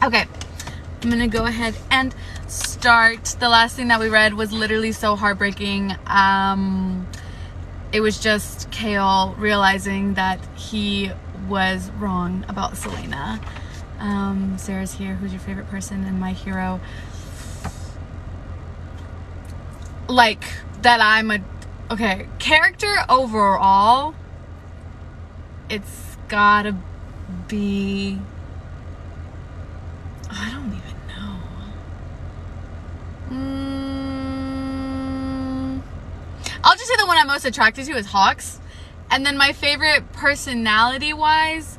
Okay, I'm gonna go ahead and start. The last thing that we read was literally so heartbreaking. It was just Kale realizing that he was wrong about Selena. Sarah's here. Who's your favorite person and my hero? Like, that I'm a... Okay, character overall, it's gotta be... I don't even know. I'll just say the one I'm most attracted to is Hawks. And then my favorite personality-wise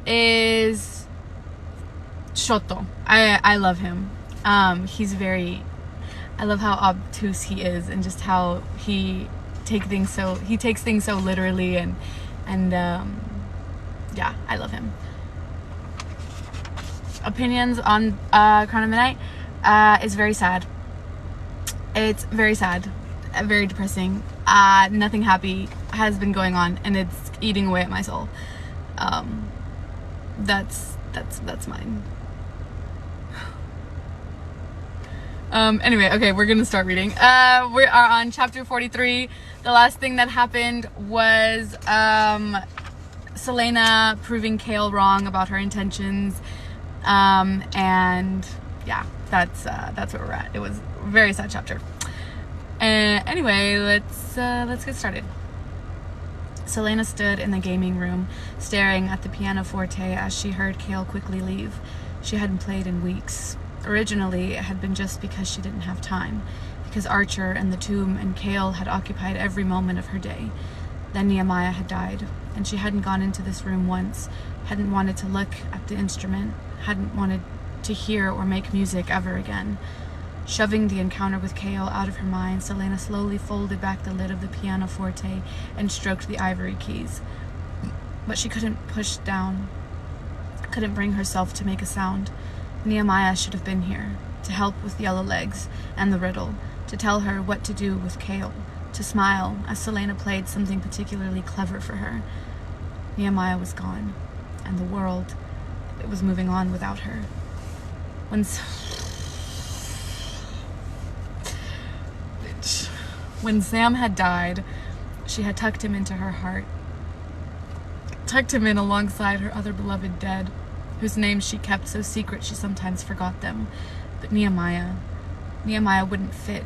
is Shoto. I love him. He's very... I love how obtuse he is and just how he takes things so literally and yeah, I love him. Opinions on Crown of Midnight is very sad. It's very sad, very depressing. Nothing happy has been going on, and it's eating away at my soul. That's mine. Anyway, okay, we're gonna start reading. We are on chapter 43. The last thing that happened was Selena proving Kale wrong about her intentions. And yeah, that's where we're at. It was a very sad chapter. Anyway, let's get started. Selena stood in the gaming room, staring at the pianoforte as she heard Kale quickly leave. She hadn't played in weeks. Originally, it had been just because she didn't have time, because Archer and the tomb and Kale had occupied every moment of her day. Then Nehemiah had died, and she hadn't gone into this room once, hadn't wanted to look at the instrument, hadn't wanted to hear or make music ever again. Shoving the encounter with Kale out of her mind, Selena slowly folded back the lid of the pianoforte and stroked the ivory keys. But she couldn't push down, couldn't bring herself to make a sound. Nehemiah should have been here, to help with Yellow Legs and the riddle, to tell her what to do with Kale, to smile as Selena played something particularly clever for her. Nehemiah was gone, and the world, it was moving on without her. When Sam had died, she had tucked him into her heart, tucked him in alongside her other beloved dead, whose names she kept so secret she sometimes forgot them. But Nehemiah wouldn't fit.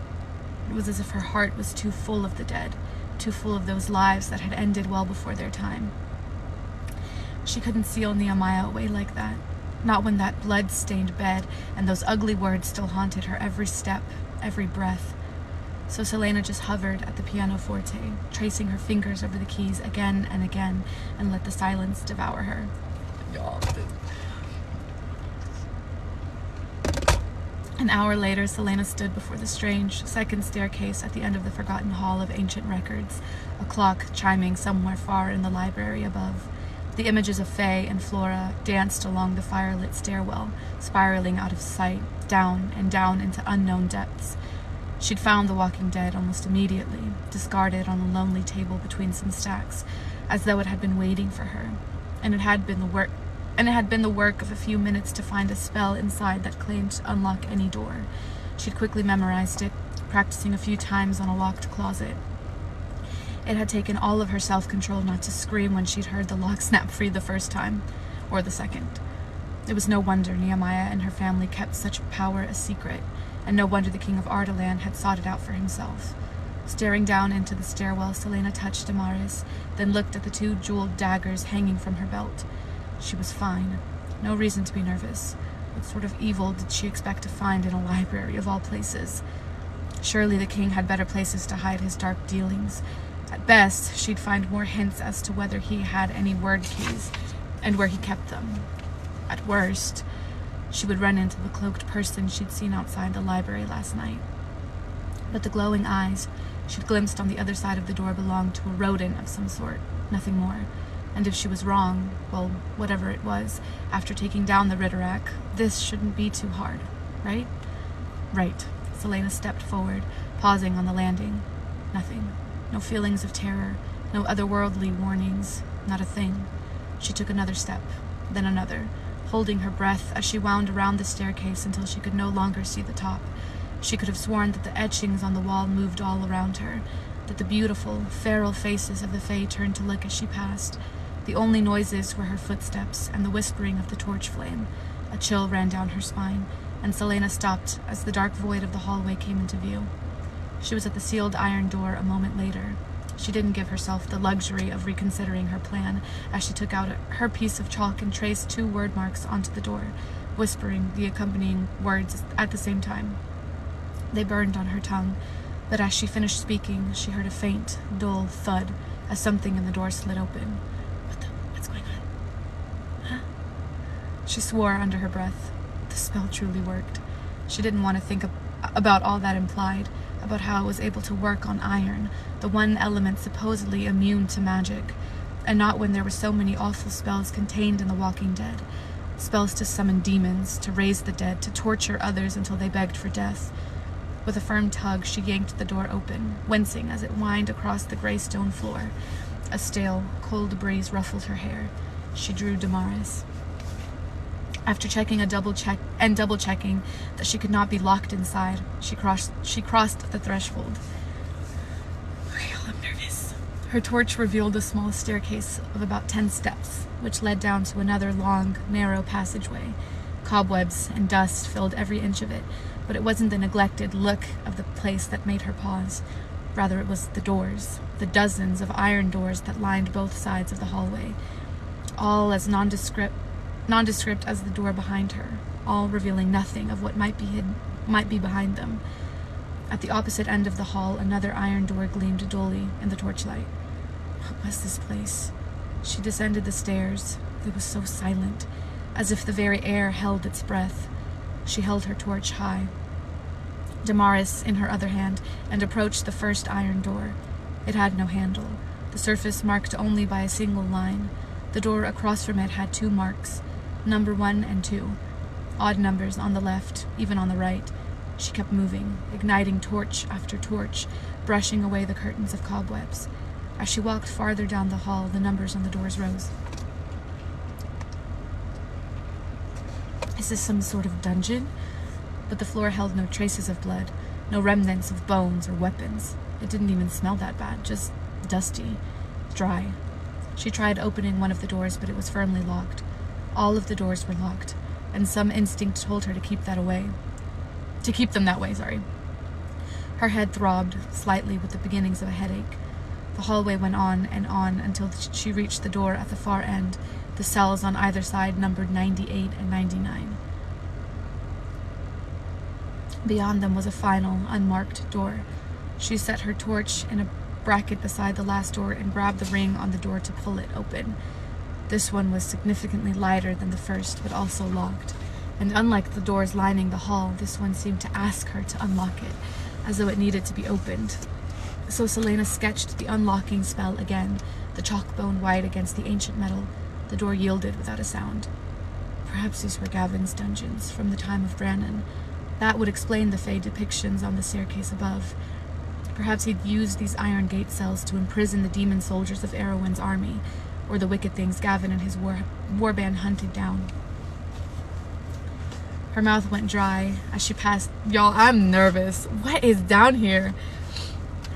It was as if her heart was too full of the dead, too full of those lives that had ended well before their time. She couldn't seal Nehemiah away like that, not when that blood-stained bed and those ugly words still haunted her every step, every breath. So Selena just hovered at the pianoforte, tracing her fingers over the keys again and again, and let the silence devour her. An hour later, Selena stood before the strange second staircase at the end of the forgotten hall of ancient records, a clock chiming somewhere far in the library above. The images of Faye and Flora danced along the firelit stairwell, spiraling out of sight, down and down into unknown depths. She'd found the Walking Dead almost immediately, discarded on a lonely table between some stacks, as though it had been waiting for her, and it had been the work of a few minutes to find a spell inside that claimed to unlock any door. She'd quickly memorized it, practicing a few times on a locked closet. It had taken all of her self-control not to scream when she'd heard the lock snap free the first time, or the second. It was no wonder Nehemiah and her family kept such power a secret, and no wonder the king of Ardalan had sought it out for himself. Staring down into the stairwell, Selena touched Damaris, then looked at the two jeweled daggers hanging from her belt. She was fine. No reason to be nervous. What sort of evil did she expect to find in a library of all places? Surely the king had better places to hide his dark dealings. At best, she'd find more hints as to whether he had any word keys and where he kept them. At worst, she would run into the cloaked person she'd seen outside the library last night. But the glowing eyes she'd glimpsed on the other side of the door belonged to a rodent of some sort, nothing more. And if she was wrong, well, whatever it was, after taking down the Ritterak, this shouldn't be too hard, right? Right. Selena stepped forward, pausing on the landing. Nothing. No feelings of terror, no otherworldly warnings, not a thing. She took another step, then another, holding her breath as she wound around the staircase until she could no longer see the top. She could have sworn that the etchings on the wall moved all around her, that the beautiful, feral faces of the Fae turned to look as she passed. The only noises were her footsteps and the whispering of the torch flame. A chill ran down her spine, and Selena stopped as the dark void of the hallway came into view. She was at the sealed iron door a moment later. She didn't give herself the luxury of reconsidering her plan as she took out her piece of chalk and traced 2 word marks onto the door, whispering the accompanying words at the same time. They burned on her tongue, but as she finished speaking, she heard a faint, dull thud as something in the door slid open. What's going on? Huh? She swore under her breath. The spell truly worked. She didn't want to think about all that implied, about how it was able to work on iron, the one element supposedly immune to magic, and not when there were so many awful spells contained in The Walking Dead. Spells to summon demons, to raise the dead, to torture others until they begged for death. With a firm tug, she yanked the door open, wincing as it whined across the gray stone floor. A stale, cold breeze ruffled her hair. She drew Damaris. After checking double-checking that she could not be locked inside, she crossed the threshold. Okay, I'm nervous. Her torch revealed a small staircase of about 10 steps, which led down to another long, narrow passageway. Cobwebs and dust filled every inch of it, but it wasn't the neglected look of the place that made her pause. Rather, it was the doors, the dozens of iron doors that lined both sides of the hallway, all as nondescript as the door behind her, all revealing nothing of what might be behind them. At the opposite end of the hall, another iron door gleamed dully in the torchlight. What was this place? She descended the stairs. It was so silent, as if the very air held its breath. She held her torch high, Damaris in her other hand, and approached the first iron door. It had no handle, the surface marked only by a single line. The door across from it had 2 marks, number 1 and 2, odd numbers on the left, even on the right. She kept moving, igniting torch after torch, brushing away the curtains of cobwebs. As she walked farther down the hall, the numbers on the doors rose. Is this some sort of dungeon? But the floor held no traces of blood, no remnants of bones or weapons. It didn't even smell that bad, just dusty, dry. She tried opening one of the doors, but it was firmly locked. All of the doors were locked, and some instinct told her to keep them that way. Her head throbbed slightly with the beginnings of a headache. The hallway went on and on until she reached the door at the far end. The cells on either side numbered 98 and 99. Beyond them was a final, unmarked door. She set her torch in a bracket beside the last door and grabbed the ring on the door to pull it open. This one was significantly lighter than the first, but also locked. And unlike the doors lining the hall, this one seemed to ask her to unlock it, as though it needed to be opened. So Selena sketched the unlocking spell again, the chalk bone white against the ancient metal. The door yielded without a sound. Perhaps these were Gavin's dungeons from the time of Brannon. That would explain the Fae depictions on the staircase above. Perhaps he'd used these iron gate cells to imprison the demon soldiers of Erwin's army, or the wicked things Gavin and his warband hunted down. Her mouth went dry as she passed. Y'all, I'm nervous. What is down here?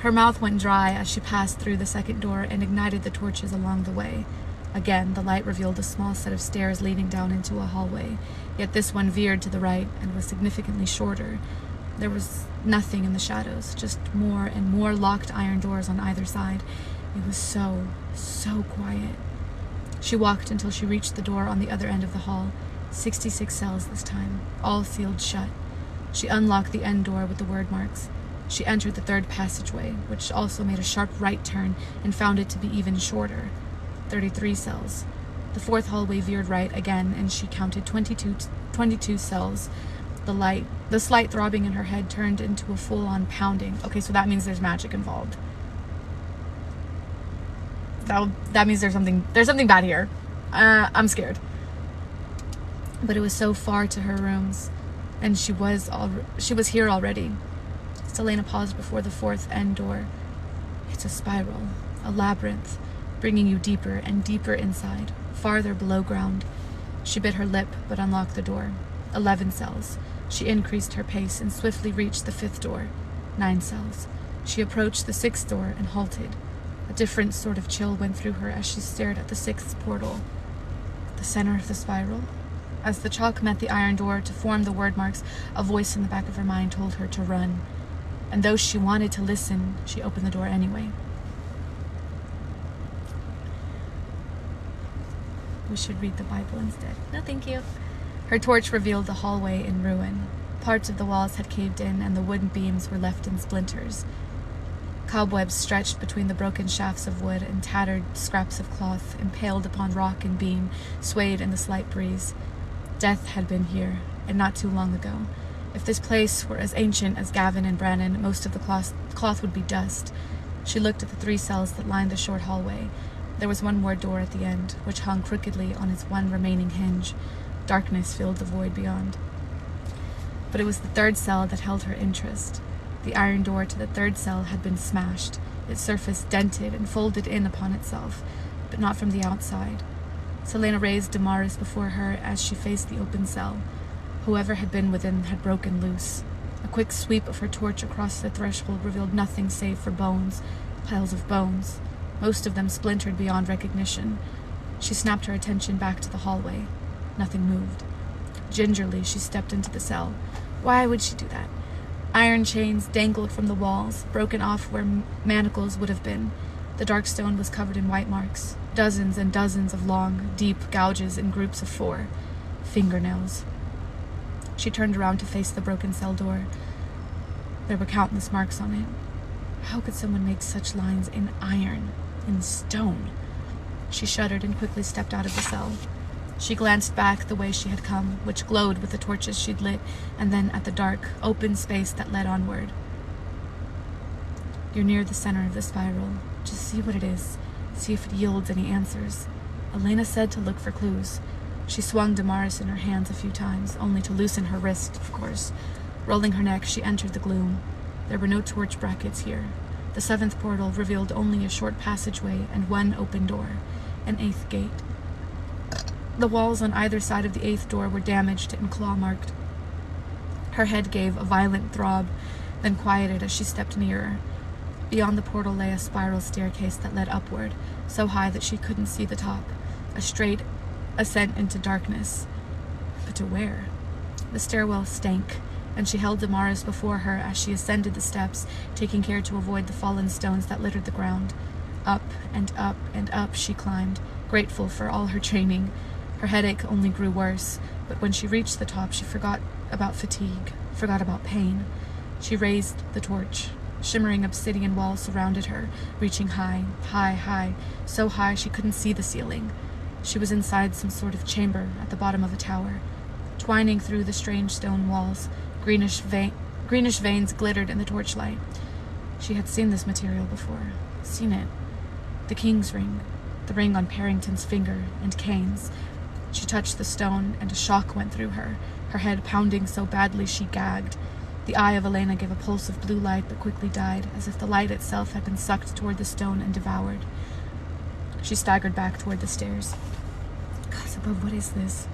Her mouth went dry as she passed through the second door and ignited the torches along the way. Again, the light revealed a small set of stairs leading down into a hallway, yet this one veered to the right and was significantly shorter. There was nothing in the shadows, just more and more locked iron doors on either side. It was so quiet. She walked until she reached the door on the other end of the hall. 66 cells this time, all sealed shut. She unlocked the end door with the word marks. She entered the third passageway, which also made a sharp right turn, and found it to be even shorter. 33 cells. The fourth hallway veered right again, and she counted 22 cells. The slight throbbing in her head turned into a full-on pounding. Okay, so that means there's magic involved. That means there's something bad here. I'm scared. But it was so far to her rooms, and she was here already. Selena paused before the fourth end door. It's a spiral, a labyrinth, bringing you deeper and deeper inside, farther below ground. She bit her lip, but unlocked the door. 11 cells. She increased her pace and swiftly reached the 5th door. 9 cells. She approached the 6th door and halted. A different sort of chill went through her as she stared at the 6th portal. The center of the spiral? As the chalk met the iron door to form the word marks, a voice in the back of her mind told her to run. And though she wanted to listen, she opened the door anyway. We should read the Bible instead. No, thank you. Her torch revealed the hallway in ruin. Parts of the walls had caved in, and the wooden beams were left in splinters. Cobwebs stretched between the broken shafts of wood, and tattered scraps of cloth, impaled upon rock and beam, swayed in the slight breeze. Death had been here, and not too long ago. If this place were as ancient as Gavin and Brannon, most of the cloth would be dust. She looked at the 3 cells that lined the short hallway. There was one more door at the end, which hung crookedly on its one remaining hinge. Darkness filled the void beyond. But it was the 3rd cell that held her interest. The iron door to the 3rd cell had been smashed, its surface dented and folded in upon itself, but not from the outside. Selena raised Damaris before her as she faced the open cell. Whoever had been within had broken loose. A quick sweep of her torch across the threshold revealed nothing save for bones, piles of bones, most of them splintered beyond recognition. She snapped her attention back to the hallway. Nothing moved. Gingerly, she stepped into the cell. Why would she do that? Iron chains dangled from the walls, broken off where manacles would have been. The dark stone was covered in white marks, dozens and dozens of long, deep gouges in groups of 4. Fingernails. She turned around to face the broken cell door. There were countless marks on it. How could someone make such lines in iron, in stone? She shuddered and quickly stepped out of the cell. She glanced back the way she had come, which glowed with the torches she'd lit, and then at the dark, open space that led onward. You're near the center of the spiral. Just see what it is. See if it yields any answers. Elena said to look for clues. She swung Damaris in her hands a few times, only to loosen her wrist, of course. Rolling her neck, she entered the gloom. There were no torch brackets here. The 7th portal revealed only a short passageway and one open door, an 8th gate. The walls on either side of the 8th door were damaged and claw-marked. Her head gave a violent throb, then quieted as she stepped nearer. Beyond the portal lay a spiral staircase that led upward, so high that she couldn't see the top. A straight ascent into darkness. But to where? The stairwell stank, and she held Damaris before her as she ascended the steps, taking care to avoid the fallen stones that littered the ground. Up and up and up she climbed, grateful for all her training. Her headache only grew worse, but when she reached the top, she forgot about fatigue, forgot about pain. She raised the torch. Shimmering obsidian walls surrounded her, reaching high, high, high, so high she couldn't see the ceiling. She was inside some sort of chamber at the bottom of a tower. Twining through the strange stone walls, greenish veins glittered in the torchlight. She had seen this material before. Seen it. The king's ring. The ring on Parrington's finger, and Kane's. She touched the stone, and a shock went through her, her head pounding so badly she gagged. The eye of Elena gave a pulse of blue light, but quickly died, as if the light itself had been sucked toward the stone and devoured. She staggered back toward the stairs. Gods above, what is this?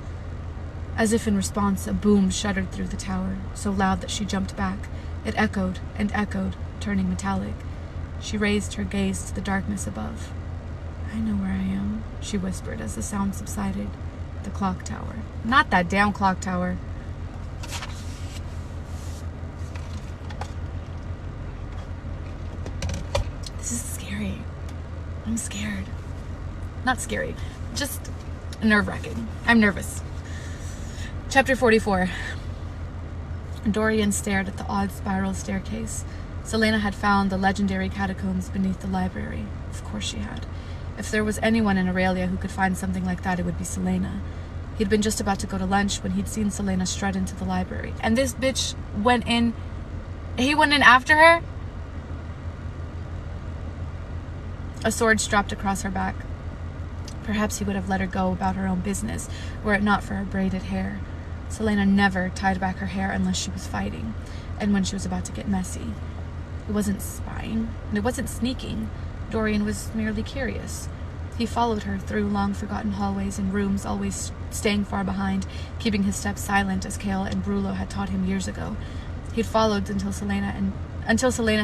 As if in response, a boom shuddered through the tower, so loud that she jumped back. It echoed and echoed, turning metallic. She raised her gaze to the darkness above. I know where I am, she whispered as the sound subsided. The clock tower. Not that damn clock tower. This is scary. I'm scared. Not scary, just nerve-wracking. I'm nervous. Chapter 44. Dorian stared at the odd spiral staircase. Selena had found the legendary catacombs beneath the library. Of course she had. If there was anyone in Aurelia who could find something like that, it would be Selena. He'd been just about to go to lunch when he'd seen Selena strut into the library. And this bitch went in... He went in after her? A sword strapped across her back. Perhaps he would have let her go about her own business, were it not for her braided hair. Selena never tied back her hair unless she was fighting, and when she was about to get messy. It wasn't spying, and it wasn't sneaking. Dorian was merely curious. He followed her through long forgotten hallways and rooms, always staying far behind, keeping his steps silent as Kale and Brulo had taught him years ago. He'd followed until Selena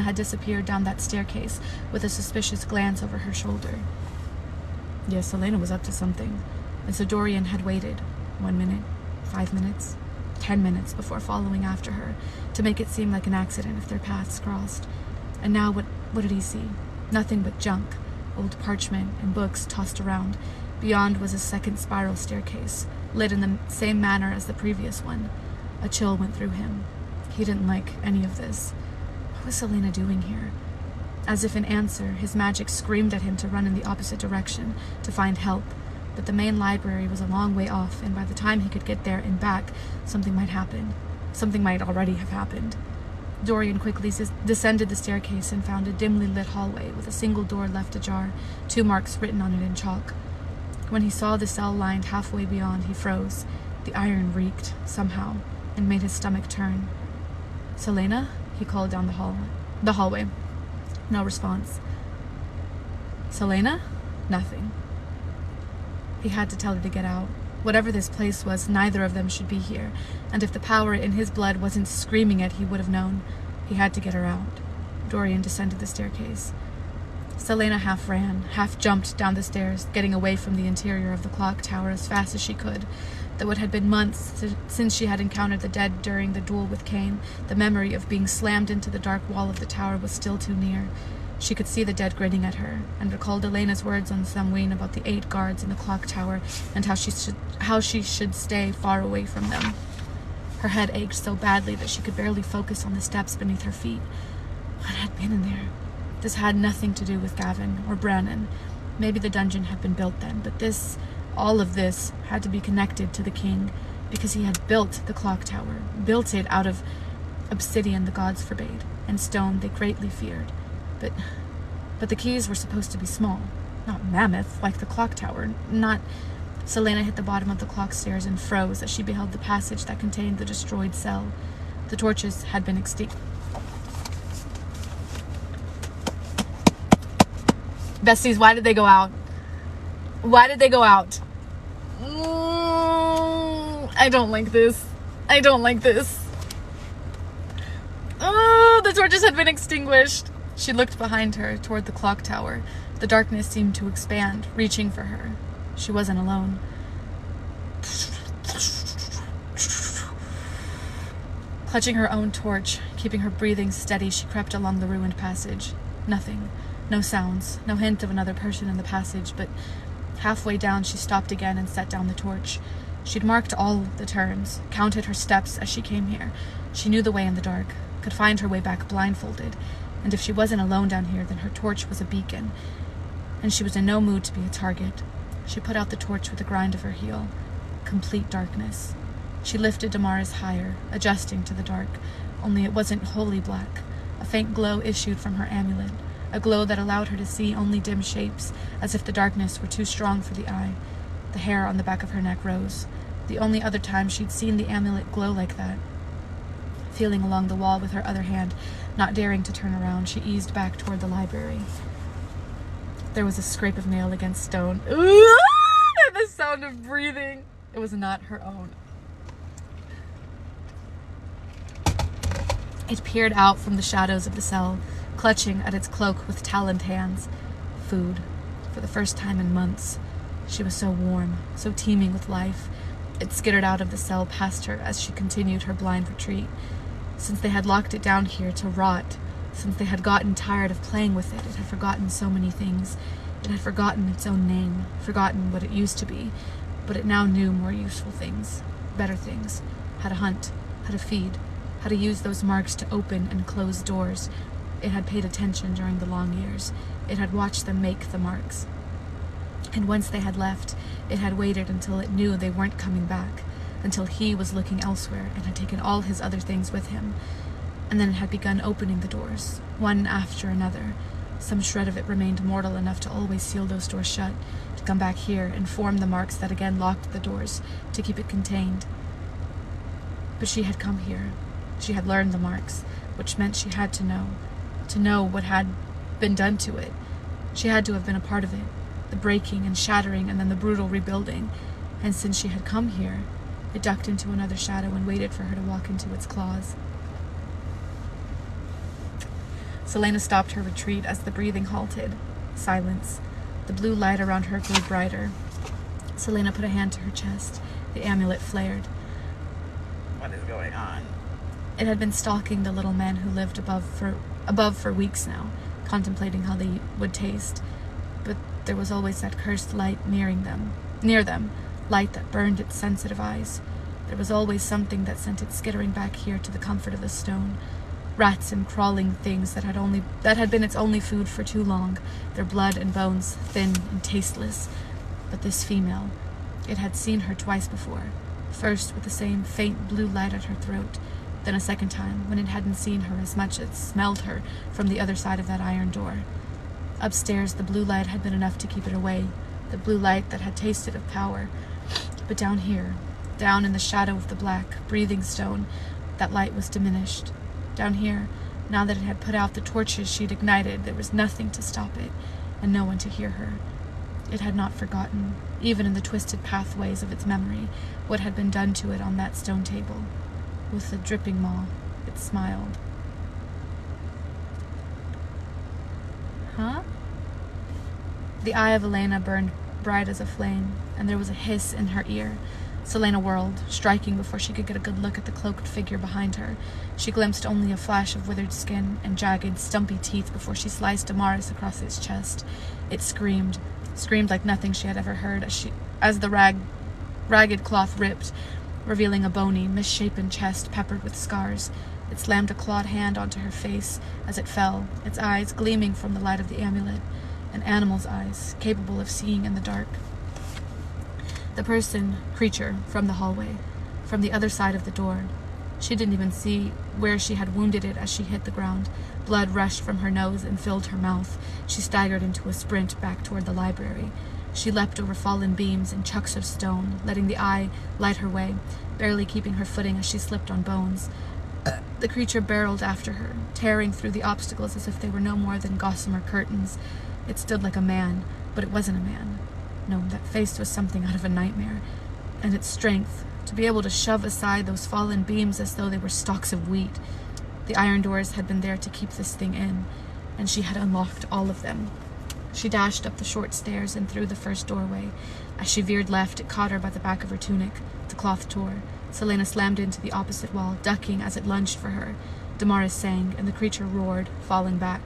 had disappeared down that staircase with a suspicious glance over her shoulder. Yes, Selena was up to something, and so Dorian had waited 1 minute, 5 minutes, 10 minutes before following after her, to make it seem like an accident if their paths crossed. And now what did he see? Nothing but junk, old parchment and books tossed around. Beyond was a second spiral staircase, lit in the same manner as the previous one. A chill went through him. He didn't like any of this. What was Selena doing here? As if in answer, his magic screamed at him to run in the opposite direction, to find help. But the main library was a long way off, and by the time he could get there and back, something might happen. Something might already have happened. Dorian quickly descended the staircase and found a dimly lit hallway with a single door left ajar, 2 marks written on it in chalk. When he saw the cell lined halfway beyond, he froze. The iron reeked, somehow, and made his stomach turn. "Selena?" he called down the hallway. No response. "Selena?" Nothing. He had to tell her to get out. Whatever this place was, neither of them should be here, and if the power in his blood wasn't screaming it, he would have known. He had to get her out. Dorian descended the staircase. Selena half ran, half jumped down the stairs, getting away from the interior of the clock tower as fast as she could. Though it had been months since she had encountered the dead during the duel with Cain, the memory of being slammed into the dark wall of the tower was still too near. She could see the dead grinning at her, and recalled Elena's words on Samhain about the 8 guards in the clock tower, and how she should stay far away from them. Her head ached so badly that she could barely focus on the steps beneath her feet. What had been in there? This had nothing to do with Gavin or Brannon. Maybe the dungeon had been built then, but all of this had to be connected to the king, because he had built the clock tower, built it out of obsidian the gods forbade, and stone they greatly feared. But the keys were supposed to be small, not mammoth like the clock tower, not... Selena hit the bottom of the clock stairs and froze as she beheld the passage that contained the destroyed cell. The torches had been extinct. Besties, why did they go out? Why did they go out? I don't like this. I don't like this. Oh, the torches had been extinguished. She looked behind her, toward the clock tower. The darkness seemed to expand, reaching for her. She wasn't alone. Clutching her own torch, keeping her breathing steady, she crept along the ruined passage. Nothing. No sounds. No hint of another person in the passage, but halfway down she stopped again and set down the torch. She'd marked all the turns, counted her steps as she came here. She knew the way in the dark, could find her way back blindfolded, and if she wasn't alone down here, then her torch was a beacon, and she was in no mood to be a target. She put out the torch with a grind of her heel. Complete darkness. She lifted Damaris higher, adjusting to the dark, only it wasn't wholly black. A faint glow issued from her amulet, a glow that allowed her to see only dim shapes, as if the darkness were too strong for the eye. The hair on the back of her neck rose, the only other time she'd seen the amulet glow like that. Feeling along the wall with her other hand, not daring to turn around, she eased back toward the library. There was a scrape of nail against stone. Ooh! And the sound of breathing. It was not her own. It peered out from the shadows of the cell, clutching at its cloak with taloned hands. Food. For the first time in months. She was so warm, so teeming with life. It skittered out of the cell past her as she continued her blind retreat. Since they had locked it down here to rot, since they had gotten tired of playing with it, it had forgotten so many things. It had forgotten its own name, forgotten what it used to be, but it now knew more useful things, better things, how to hunt, how to feed, how to use those marks to open and close doors. It had paid attention during the long years. It had watched them make the marks. And once they had left, it had waited until it knew they weren't coming back, until he was looking elsewhere and had taken all his other things with him. And then it had begun opening the doors, one after another. Some shred of it remained mortal enough to always seal those doors shut, to come back here and form the marks that again locked the doors, to keep it contained. But she had come here. She had learned the marks, which meant she had to know what had been done to it. She had to have been a part of it. the breaking and shattering and then the brutal rebuilding. And since she had come here, it ducked into another shadow and waited for her to walk into its claws. Selena stopped her retreat as the breathing halted. Silence. The blue light around her grew brighter. Selena put a hand to her chest. The amulet flared. What is going on? It had been stalking the little men who lived above for weeks now, contemplating how they would taste. But there was always that cursed light near them, light that burned its sensitive eyes. There was always something that sent it skittering back here to the comfort of the stone. Rats and crawling things that had been its only food for too long, their blood and bones thin and tasteless. But this female, it had seen her twice before, first with the same faint blue light at her throat, then a second time when it hadn't seen her as much as smelled her from the other side of that iron door. Upstairs, the blue light had been enough to keep it away, the blue light that had tasted of power. But down here, down in the shadow of the black, breathing stone, that light was diminished. Down here, now that it had put out the torches she'd ignited, there was nothing to stop it, and no one to hear her. It had not forgotten, even in the twisted pathways of its memory, what had been done to it on that stone table. With the dripping maw, it smiled. Huh? The eye of Elena burned bright as a flame, and there was a hiss in her ear. Selena whirled, striking before she could get a good look at the cloaked figure behind her. She glimpsed only a flash of withered skin and jagged, stumpy teeth before she sliced Damaris across its chest. It screamed like nothing she had ever heard as the ragged cloth ripped, revealing a bony, misshapen chest peppered with scars. It slammed a clawed hand onto her face as it fell, its eyes gleaming from the light of the amulet, an animal's eyes, capable of seeing in the dark. The creature, from the hallway, from the other side of the door. She didn't even see where she had wounded it as she hit the ground. Blood rushed from her nose and filled her mouth. She staggered into a sprint back toward the library. She leapt over fallen beams and chunks of stone, letting the eye light her way, barely keeping her footing as she slipped on bones. The creature barreled after her, tearing through the obstacles as if they were no more than gossamer curtains. It stood like a man, but it wasn't a man. No, that face was something out of a nightmare. And its strength, to be able to shove aside those fallen beams as though they were stalks of wheat. The iron doors had been there to keep this thing in, and she had unlocked all of them. She dashed up the short stairs and through the first doorway. As she veered left, it caught her by the back of her tunic. The cloth tore. Selena slammed into the opposite wall, ducking as it lunged for her. Damaris sang, and the creature roared, falling back.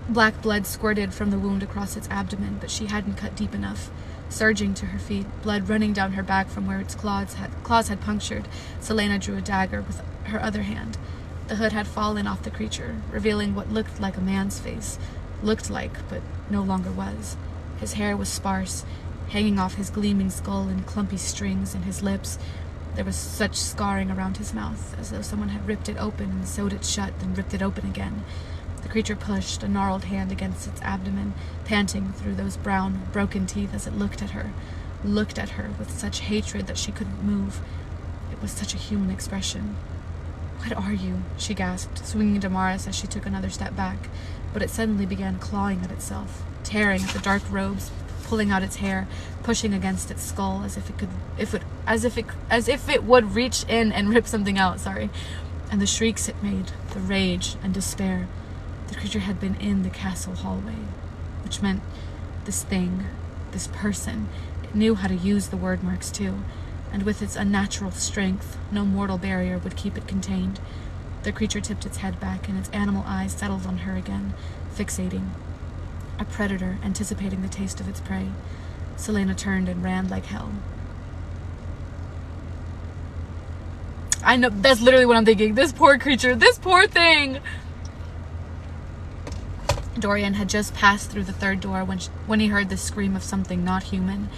Black blood squirted from the wound across its abdomen, but she hadn't cut deep enough. Surging to her feet, blood running down her back from where its claws had punctured, Selena drew a dagger with her other hand. The hood had fallen off the creature, revealing what looked like a man's face. Looked like, but no longer was. His hair was sparse, hanging off his gleaming skull in clumpy strings, and his lips. There was such scarring around his mouth, as though someone had ripped it open and sewed it shut, then ripped it open again. The creature pushed a gnarled hand against its abdomen, panting through those brown, broken teeth as it looked at her with such hatred that she couldn't move. It was such a human expression. "What are you?" she gasped, swinging Damaris as she took another step back, but it suddenly began clawing at itself, tearing at the dark robes, pulling out its hair, pushing against its skull as if it would reach in and rip something out, And the shrieks it made, the rage and despair. The creature had been in the castle hallway, which meant this thing, this person, it knew how to use the word marks too, and with its unnatural strength, no mortal barrier would keep it contained. The creature tipped its head back, and its animal eyes settled on her again, fixating. A predator anticipating the taste of its prey. Selena turned and ran like hell. I know, that's literally what I'm thinking. This poor creature, this poor thing! Dorian had just passed through the third door when he heard the scream of something not human.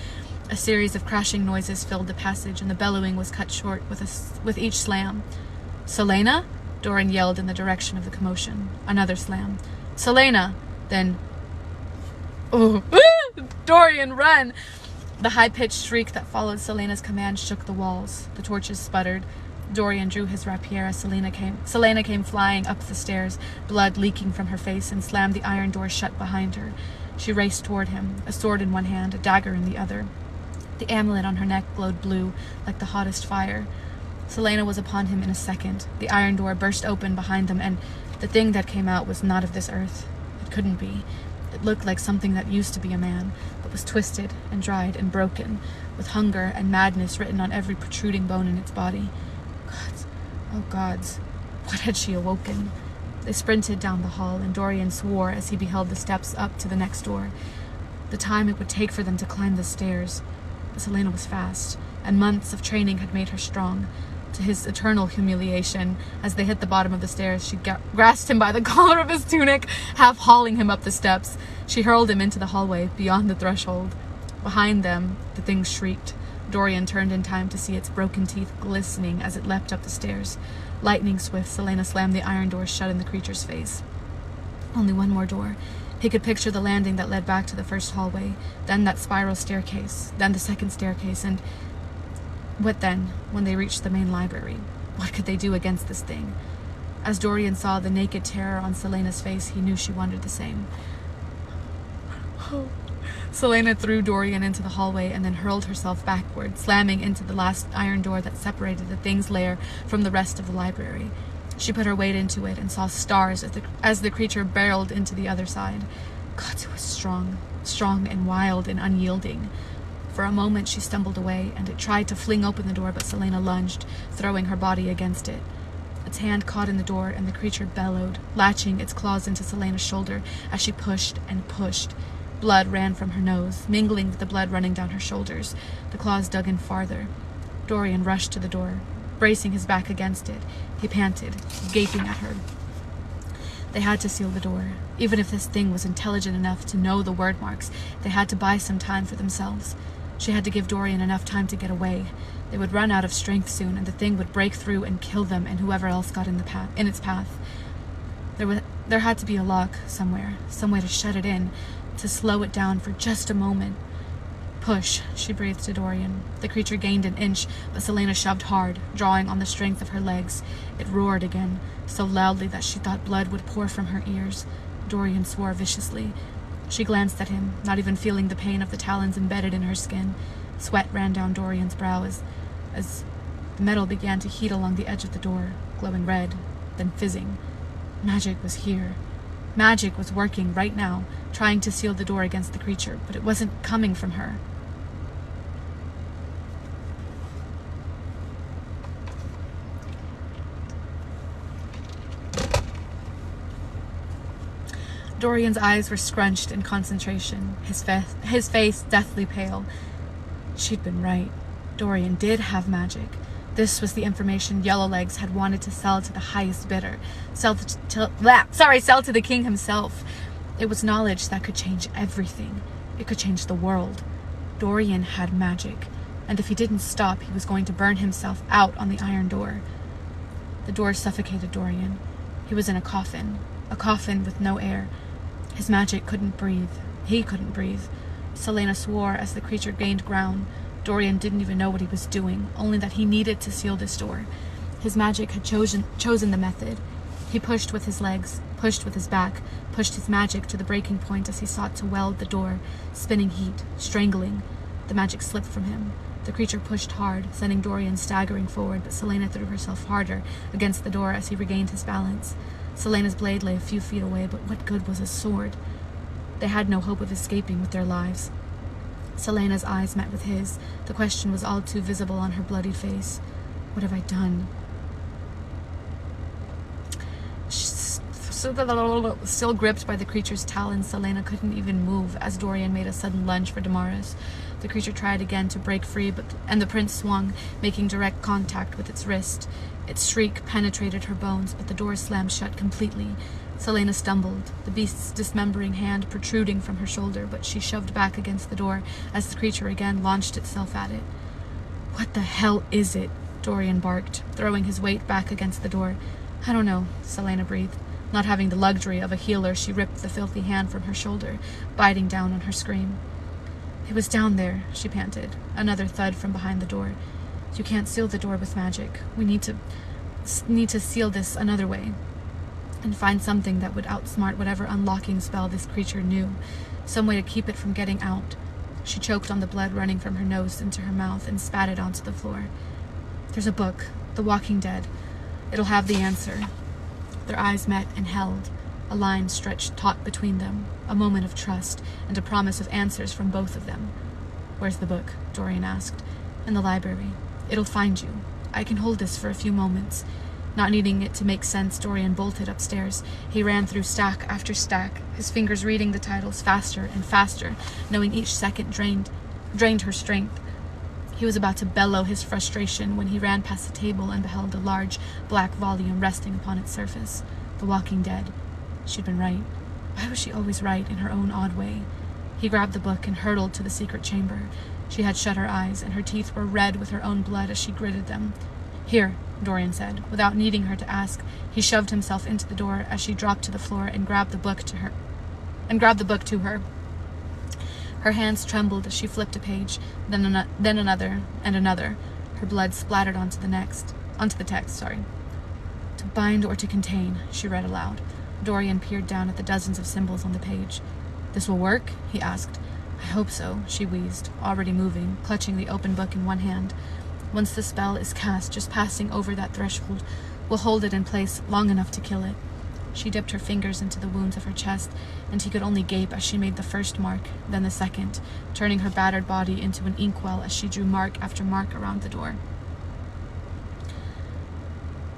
A series of crashing noises filled the passage, and the bellowing was cut short with each slam. "Selena?" Dorian yelled in the direction of the commotion. Another slam. "Selena!" Then, "Oh, Dorian, run!" The high-pitched shriek that followed Selena's command shook the walls. The torches sputtered. Dorian drew his rapier as Selena came flying up the stairs, blood leaking from her face, and slammed the iron door shut behind her. She raced toward him, a sword in one hand, a dagger in the other. The amulet on her neck glowed blue, like the hottest fire. Selena was upon him in a second. The iron door burst open behind them, and the thing that came out was not of this earth. It couldn't be. It looked like something that used to be a man, but was twisted and dried and broken, with hunger and madness written on every protruding bone in its body. Gods, oh gods, what had she awoken? They sprinted down the hall, and Dorian swore as he beheld the steps up to the next door. The time it would take for them to climb the stairs. But Selena was fast, and months of training had made her strong. To his eternal humiliation, as they hit the bottom of the stairs, she grasped him by the collar of his tunic, half hauling him up the steps. She hurled him into the hallway, beyond the threshold. Behind them, the thing shrieked. Dorian turned in time to see its broken teeth glistening as it leapt up the stairs. Lightning swift, Selena slammed the iron door shut in the creature's face. Only one more door. He could picture the landing that led back to the first hallway, then that spiral staircase, then the second staircase, and what then, when they reached the main library? What could they do against this thing? As Dorian saw the naked terror on Selena's face, he knew she wondered the same. Selena threw Dorian into the hallway and then hurled herself backward, slamming into the last iron door that separated the thing's lair from the rest of the library. She put her weight into it and saw stars as the creature barreled into the other side. God, it was strong and wild and unyielding. For a moment she stumbled away, and it tried to fling open the door, but Selena lunged, throwing her body against it. Its hand caught in the door, and the creature bellowed, latching its claws into Selena's shoulder as she pushed and pushed. Blood ran from her nose, mingling with the blood running down her shoulders. The claws dug in farther. Dorian rushed to the door, bracing his back against it. He panted, gaping at her. They had to seal the door. Even if this thing was intelligent enough to know the word marks, they had to buy some time for themselves. She had to give Dorian enough time to get away. They would run out of strength soon, and the thing would break through and kill them and whoever else got in its path. There had to be a lock somewhere, some way to shut it in, to slow it down for just a moment. Push, she breathed to Dorian. The creature gained an inch, but Selena shoved hard, drawing on the strength of her legs. It roared again, so loudly that she thought blood would pour from her ears. Dorian swore viciously. She glanced at him, not even feeling the pain of the talons embedded in her skin. Sweat ran down Dorian's brow as the metal began to heat along the edge of the door, glowing red, then fizzing. Magic was here. Magic was working right now, trying to seal the door against the creature, but it wasn't coming from her. Dorian's eyes were scrunched in concentration, his face deathly pale. She'd been right. Dorian did have magic. This was the information Yellowlegs had wanted to sell to the highest bidder. Sell to the king himself. It was knowledge that could change everything. It could change the world. Dorian had magic, and if he didn't stop, he was going to burn himself out on the iron door. The door suffocated Dorian. He was in a coffin with no air. His magic couldn't breathe. He couldn't breathe. Selena swore as the creature gained ground. Dorian didn't even know what he was doing, only that he needed to seal this door. His magic had chosen the method. He pushed with his legs, pushed with his back, pushed his magic to the breaking point as he sought to weld the door, spinning heat, strangling. The magic slipped from him. The creature pushed hard, sending Dorian staggering forward, but Selena threw herself harder against the door as he regained his balance. Selena's blade lay a few feet away, but what good was a sword? They had no hope of escaping with their lives. Selena's eyes met with his. The question was all too visible on her bloody face. What have I done? Still gripped by the creature's talons, Selena couldn't even move as Dorian made a sudden lunge for Damaris. The creature tried again to break free, and the prince swung, making direct contact with its wrist. Its shriek penetrated her bones, but the door slammed shut completely. Selena stumbled, the beast's dismembering hand protruding from her shoulder, but she shoved back against the door as the creature again launched itself at it. "What the hell is it?" Dorian barked, throwing his weight back against the door. "I don't know," Selena breathed. Not having the luxury of a healer, she ripped the filthy hand from her shoulder, biting down on her scream. "It was down there," she panted. Another thud from behind the door. You can't seal the door with magic. We need to seal this another way, and find something that would outsmart whatever unlocking spell this creature knew. Some way to keep it from getting out. She choked on the blood running from her nose into her mouth and spat it onto the floor. There's a book, The Walking Dead. It'll have the answer. Their eyes met and held. A line stretched taut between them, a moment of trust, and a promise of answers from both of them. Where's the book? Dorian asked. In the library. It'll find you. I can hold this for a few moments. Not needing it to make sense, Dorian bolted upstairs. He ran through stack after stack, his fingers reading the titles faster and faster, knowing each second drained her strength. He was about to bellow his frustration when he ran past the table and beheld a large, black volume resting upon its surface. The Walking Dead. She'd been right. Why was she always right in her own odd way? He grabbed the book and hurtled to the secret chamber. She had shut her eyes, and her teeth were red with her own blood as she gritted them. Here, Dorian said. Without needing her to ask, he shoved himself into the door as she dropped to the floor and grabbed the book to her. Her hands trembled as she flipped a page, then another, and another. Her blood splattered onto the text. To bind or to contain, she read aloud. Dorian peered down at the dozens of symbols on the page. This will work? He asked. I hope so, she wheezed, already moving, clutching the open book in one hand. Once the spell is cast, just passing over that threshold will hold it in place long enough to kill it. She dipped her fingers into the wounds of her chest, and he could only gape as she made the first mark, then the second, turning her battered body into an inkwell as she drew mark after mark around the door.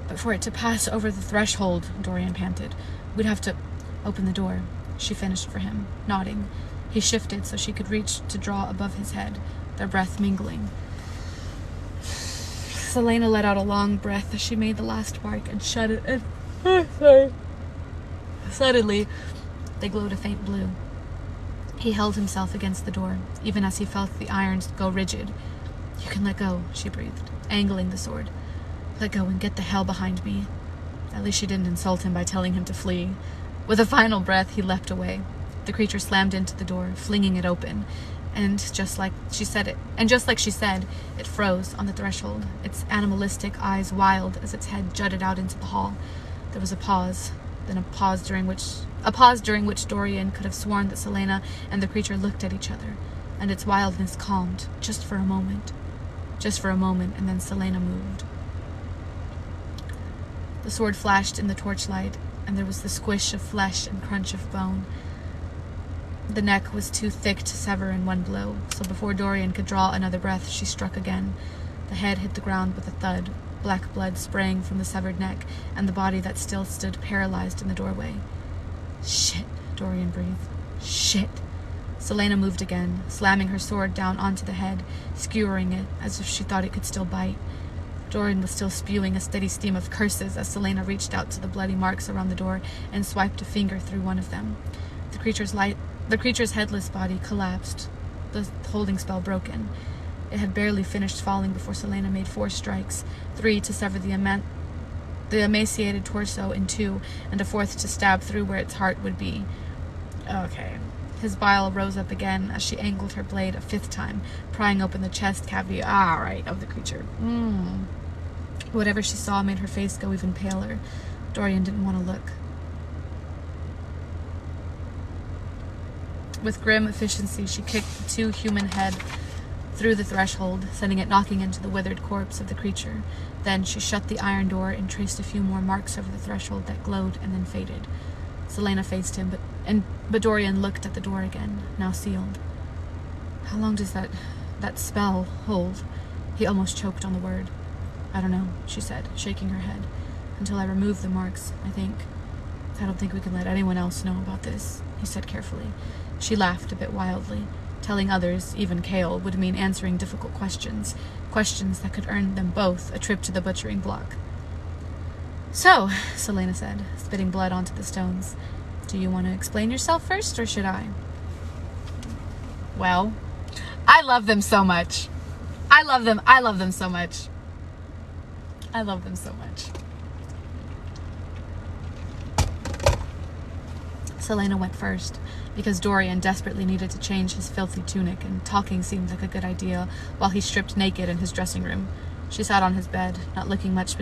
But for it to pass over the threshold, Dorian panted, we'd have to open the door. She finished for him, nodding. He shifted so she could reach to draw above his head, their breath mingling. Selena let out a long breath as she made the last mark and shut it. Suddenly, they glowed a faint blue. He held himself against the door, even as he felt the irons go rigid. You can let go, she breathed, angling the sword. Let go and get the hell behind me. At least she didn't insult him by telling him to flee. With a final breath, he leapt away. The creature slammed into the door, flinging it open, and just like she said, it froze on the threshold, its animalistic eyes wild as its head jutted out into the hall. There was a pause, then a pause during which Dorian could have sworn that Selena and the creature looked at each other, and its wildness calmed, just for a moment, and then Selena moved. The sword flashed in the torchlight, and there was the squish of flesh and crunch of bone. The neck was too thick to sever in one blow, so before Dorian could draw another breath, she struck again. The head hit the ground with a thud, black blood spraying from the severed neck, and the body that still stood paralyzed in the doorway. Shit, Dorian breathed. Shit. Selena moved again, slamming her sword down onto the head, skewering it as if she thought it could still bite. Dorian was still spewing a steady stream of curses as Selena reached out to the bloody marks around the door and swiped a finger through one of them. The creature's headless body collapsed, the holding spell broken. It had barely finished falling before Selena made 4 strikes, 3 to sever the emaciated torso in 2, and a 4th to stab through where its heart would be. Okay. His bile rose up again as she angled her blade a 5th time, prying open the chest cavity of the creature. Whatever she saw made her face go even paler. Dorian didn't want to look. With grim efficiency, she kicked the 2 human head through the threshold, sending it knocking into the withered corpse of the creature. Then she shut the iron door and traced a few more marks over the threshold that glowed and then faded. Selena faced him, but Dorian looked at the door again, now sealed. How long does that spell hold? He almost choked on the word. I don't know, she said, shaking her head. Until I remove the marks, I think. I don't think we can let anyone else know about this, he said carefully. She laughed a bit wildly. Telling others, even Kale, would mean answering difficult questions that could earn them both a trip to the butchering block. So, Selena said, spitting blood onto the stones, do you want to explain yourself first, or should I? Well, I love them so much. I love them so much. Selena went first, because Dorian desperately needed to change his filthy tunic, and talking seemed like a good idea while he stripped naked in his dressing room. She sat on his bed, not looking much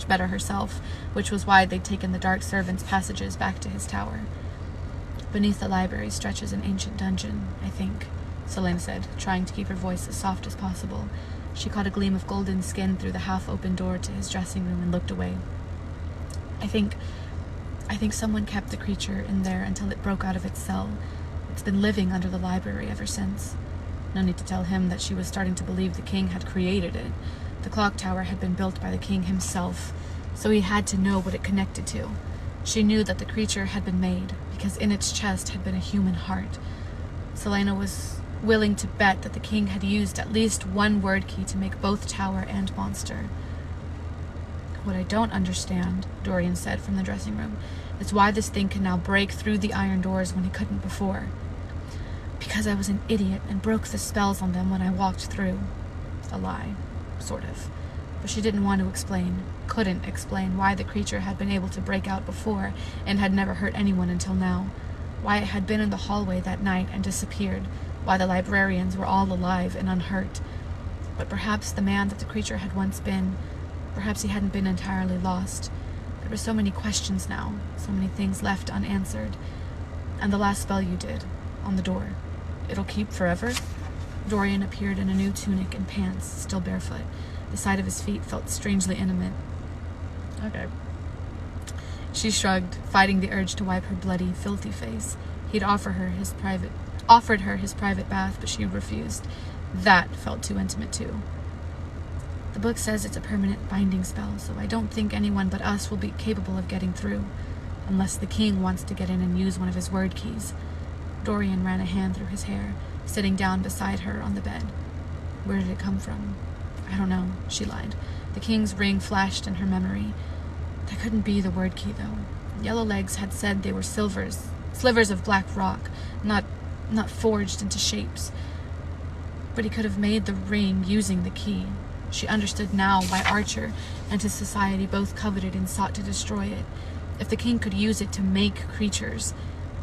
better herself, which was why they'd taken the dark servants' passages back to his tower. Beneath the library stretches an ancient dungeon, I think, Selena said, trying to keep her voice as soft as possible. She caught a gleam of golden skin through the half-open door to his dressing room and looked away. I think someone kept the creature in there until it broke out of its cell. It's been living under the library ever since. No need to tell him that she was starting to believe the king had created it. The clock tower had been built by the king himself, so he had to know what it connected to. She knew that the creature had been made, because in its chest had been a human heart. Selena was willing to bet that the king had used at least one word key to make both tower and monster. What I don't understand, Dorian said from the dressing room, is why this thing can now break through the iron doors when it couldn't before. Because I was an idiot and broke the spells on them when I walked through. A lie, sort of. But she didn't want to explain, couldn't explain why the creature had been able to break out before and had never hurt anyone until now. Why it had been in the hallway that night and disappeared. Why the librarians were all alive and unhurt. But perhaps the man that the creature had once been, perhaps he hadn't been entirely lost. There were so many questions now, so many things left unanswered. And the last spell you did, on the door. It'll keep forever? Dorian appeared in a new tunic and pants, still barefoot. The side of his feet felt strangely intimate. Okay. She shrugged, fighting the urge to wipe her bloody, filthy face. He'd offered her his private bath, but she refused. That felt too intimate, too. The book says it's a permanent binding spell, so I don't think anyone but us will be capable of getting through, unless the king wants to get in and use one of his word keys. Dorian ran a hand through his hair, sitting down beside her on the bed. Where did it come from? I don't know, she lied. The king's ring flashed in her memory. That couldn't be the word key, though. Yellowlegs had said they were slivers of black rock, not forged into shapes. But he could have made the ring using the key. She understood now why Archer and his society both coveted and sought to destroy it. If the king could use it to make creatures,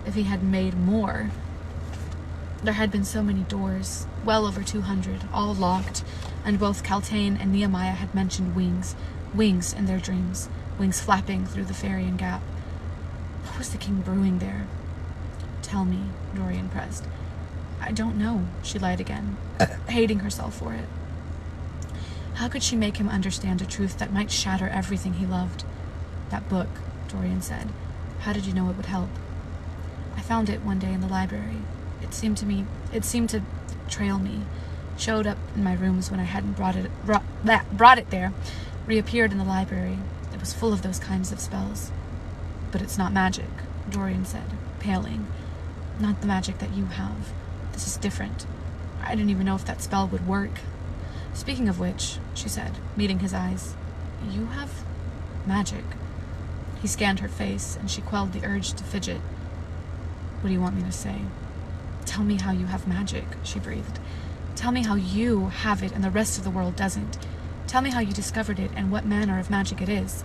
if he had made more. There had been so many doors, well over 200, all locked, and both Kaltain and Nehemiah had mentioned wings in their dreams, wings flapping through the Farian Gap. What was the king brewing there? Tell me, Dorian pressed. I don't know, she lied again, hating herself for it. How could she make him understand a truth that might shatter everything he loved? That book, Dorian said. How did you know it would help? I found it one day in the library. It seemed to trail me. Showed up in my rooms when I hadn't brought it there. Reappeared in the library. It was full of those kinds of spells. But it's not magic, Dorian said, paling. Not the magic that you have. This is different. I didn't even know if that spell would work. Speaking of which, she said, meeting his eyes, you have magic. He scanned her face, and she quelled the urge to fidget. What do you want me to say? Tell me how you have magic, she breathed. Tell me how you have it and the rest of the world doesn't. Tell me how you discovered it and what manner of magic it is.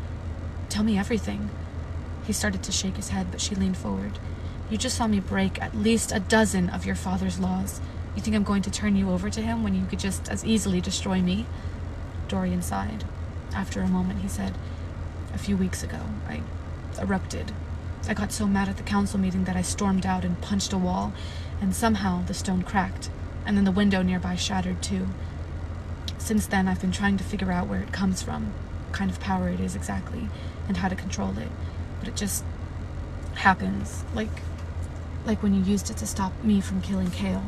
Tell me everything. He started to shake his head, but she leaned forward. You just saw me break at least a dozen of your father's laws. You think I'm going to turn you over to him when you could just as easily destroy me? Dorian sighed. After a moment, he said, a few weeks ago, I erupted. I got so mad at the council meeting that I stormed out and punched a wall, and somehow the stone cracked, and then the window nearby shattered too. Since then, I've been trying to figure out where it comes from, what kind of power it is exactly, and how to control it. But it just happens, like when you used it to stop me from killing Kale.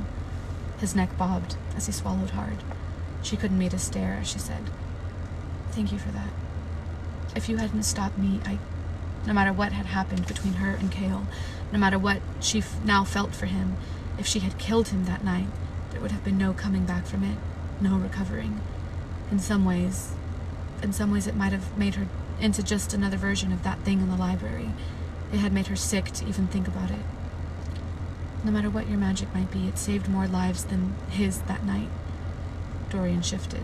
His neck bobbed as he swallowed hard. She couldn't meet his stare as she said, Thank you for that. If you hadn't stopped me, no matter what had happened between her and Kale, no matter what she now felt for him, if she had killed him that night, there would have been no coming back from it, no recovering. In some ways it might have made her into just another version of that thing in the library. It had made her sick to even think about it. No matter what your magic might be, it saved more lives than his that night. Dorian shifted.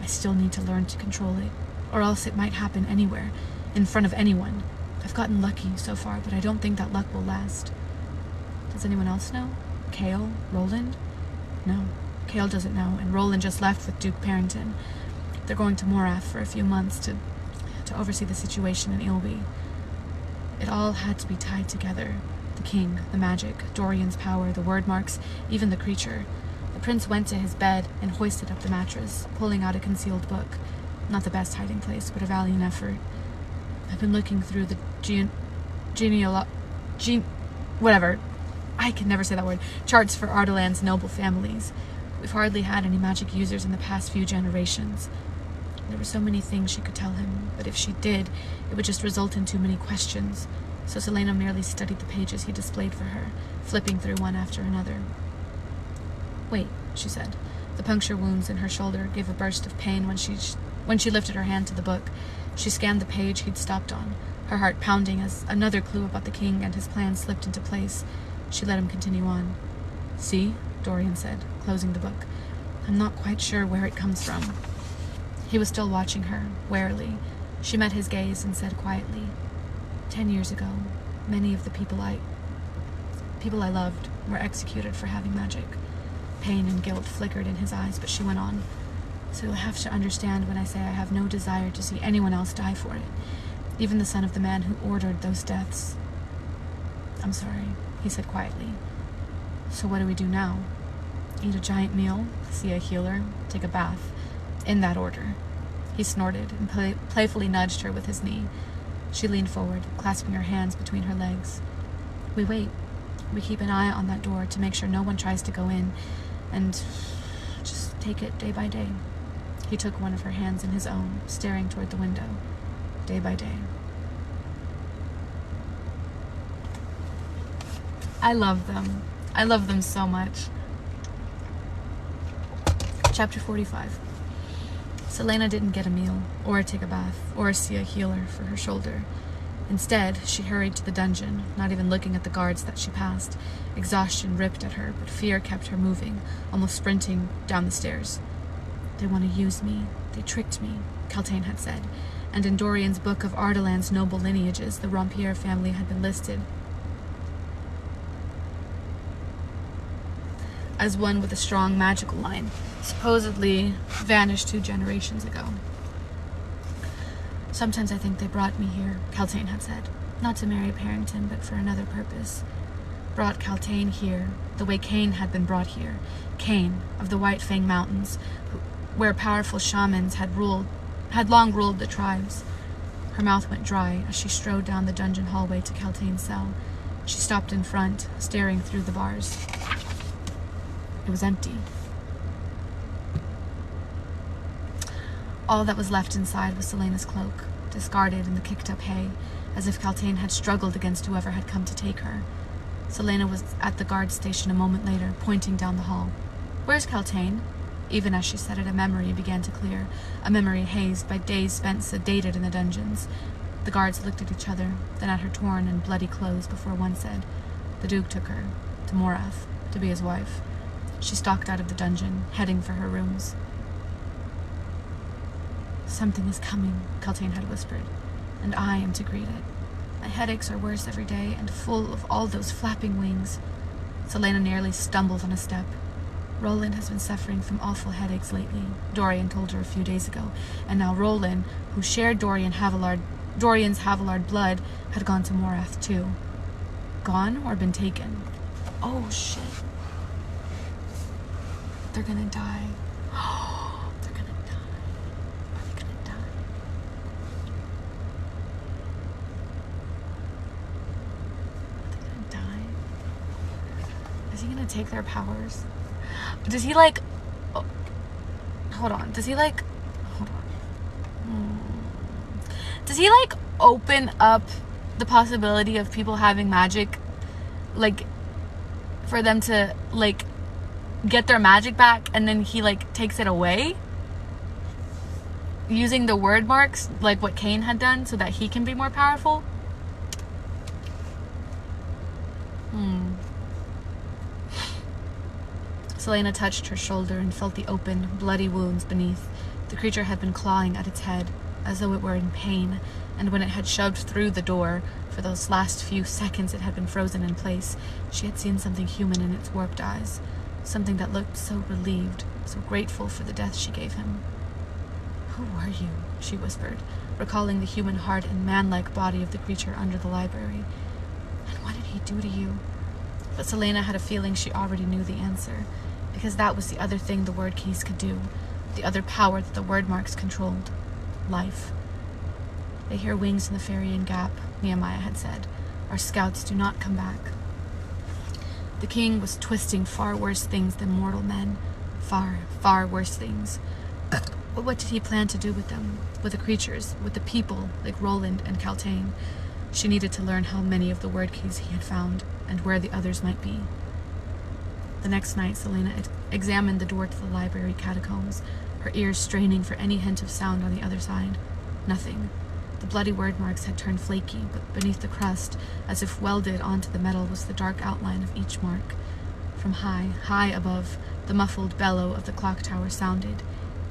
I still need to learn to control it, or else it might happen anywhere, in front of anyone. I've gotten lucky so far, but I don't think that luck will last. Does anyone else know? Kale? Roland? No. Cale doesn't know, and Roland just left with Duke Parrington. They're going to Morath for a few months to oversee the situation in Ilby. It all had to be tied together. The king, the magic, Dorian's power, the word marks, even the creature. The prince went to his bed and hoisted up the mattress, pulling out a concealed book. Not the best hiding place, but a valiant effort. I've been looking through the whatever. I can never say that word. Charts for Ardalan's noble families. We've hardly had any magic users in the past few generations. There were so many things she could tell him, but if she did, it would just result in too many questions. So Selena merely studied the pages he displayed for her, flipping through one after another. "Wait," she said. The puncture wounds in her shoulder gave a burst of pain when she lifted her hand to the book. She scanned the page he'd stopped on, her heart pounding as another clue about the king and his plan slipped into place. She let him continue on. "See?" Dorian said, closing the book. "I'm not quite sure where it comes from." He was still watching her, warily. She met his gaze and said quietly, 10 years ago, many of the people I loved were executed for having magic." Pain and guilt flickered in his eyes, but she went on. "So you'll have to understand when I say I have no desire to see anyone else die for it, even the son of the man who ordered those deaths." "I'm sorry," he said quietly. "So what do we do now?" "Eat a giant meal, see a healer, take a bath. In that order." He snorted and playfully nudged her with his knee. She leaned forward, clasping her hands between her legs. "We wait. We keep an eye on that door to make sure no one tries to go in, and just take it day by day." He took one of her hands in his own, staring toward the window. Day by day. I love them. I love them so much. Chapter 45. Selena didn't get a meal, or take a bath, or see a healer for her shoulder. Instead, she hurried to the dungeon, not even looking at the guards that she passed. Exhaustion ripped at her, but fear kept her moving, almost sprinting down the stairs. "They want to use me. They tricked me," Caltaine had said, and in Dorian's book of Ardalan's noble lineages, the Rompierre family had been listed as one with a strong magical line, supposedly vanished 2 generations ago. "Sometimes I think they brought me here," Caltaine had said. "Not to marry Parrington, but for another purpose. Brought Caltaine here, the way Cain had been brought here. Cain, of the White Fang Mountains, where powerful shamans had long ruled the tribes." Her mouth went dry as she strode down the dungeon hallway to Caltaine's cell. She stopped in front, staring through the bars. It was empty. All that was left inside was Selena's cloak, discarded in the kicked-up hay, as if Caltaine had struggled against whoever had come to take her. Selena was at the guard station a moment later, pointing down the hall. "Where's Caltaine?" Even as she said it, a memory began to clear, a memory hazed by days spent sedated in the dungeons. The guards looked at each other, then at her torn and bloody clothes before one said, "The Duke took her to Morath to be his wife." She stalked out of the dungeon, heading for her rooms. "Something is coming," Caltaine had whispered, "and I am to greet it. My headaches are worse every day and full of all those flapping wings." Selena nearly stumbled on a step. "Roland has been suffering from awful headaches lately," Dorian told her a few days ago, and now Roland, who shared Dorian's Havillard blood, had gone to Morath too. Gone or been taken? Oh shit. They're gonna die. They're gonna die. Are they gonna die? Are they gonna die? Is he gonna take their powers? Does he like... Oh, hold on. Does he like... Hold on. Does he like open up the possibility of people having magic, like, for them to like get their magic back, and then he like takes it away using the word marks like what Cain had done so that he can be more powerful? Selena touched her shoulder and felt the open, bloody wounds beneath. The creature had been clawing at its head, as though it were in pain, and when it had shoved through the door, for those last few seconds it had been frozen in place. She had seen something human in its warped eyes. something that looked so relieved, so grateful for the death she gave him. "Who are you?" she whispered, recalling the human heart and man-like body of the creature under the library. "And what did he do to you?" But Selena had a feeling she already knew the answer, because that was the other thing the word keys could do, the other power that the word marks controlled: life. "They hear wings in the Farian Gap," Nehemiah had said. "Our scouts do not come back." The king was twisting far worse things than mortal men. Far, far worse things. But what did he plan to do with them? With the creatures? With the people, like Roland and Caltaine? She needed to learn how many of the word keys he had found, and where the others might be. The next night, Selena examined the door to the library catacombs, her ears straining for any hint of sound on the other side. Nothing. The bloody word marks had turned flaky, but beneath the crust, as if welded onto the metal, was the dark outline of each mark. From high, high above, the muffled bellow of the clock tower sounded.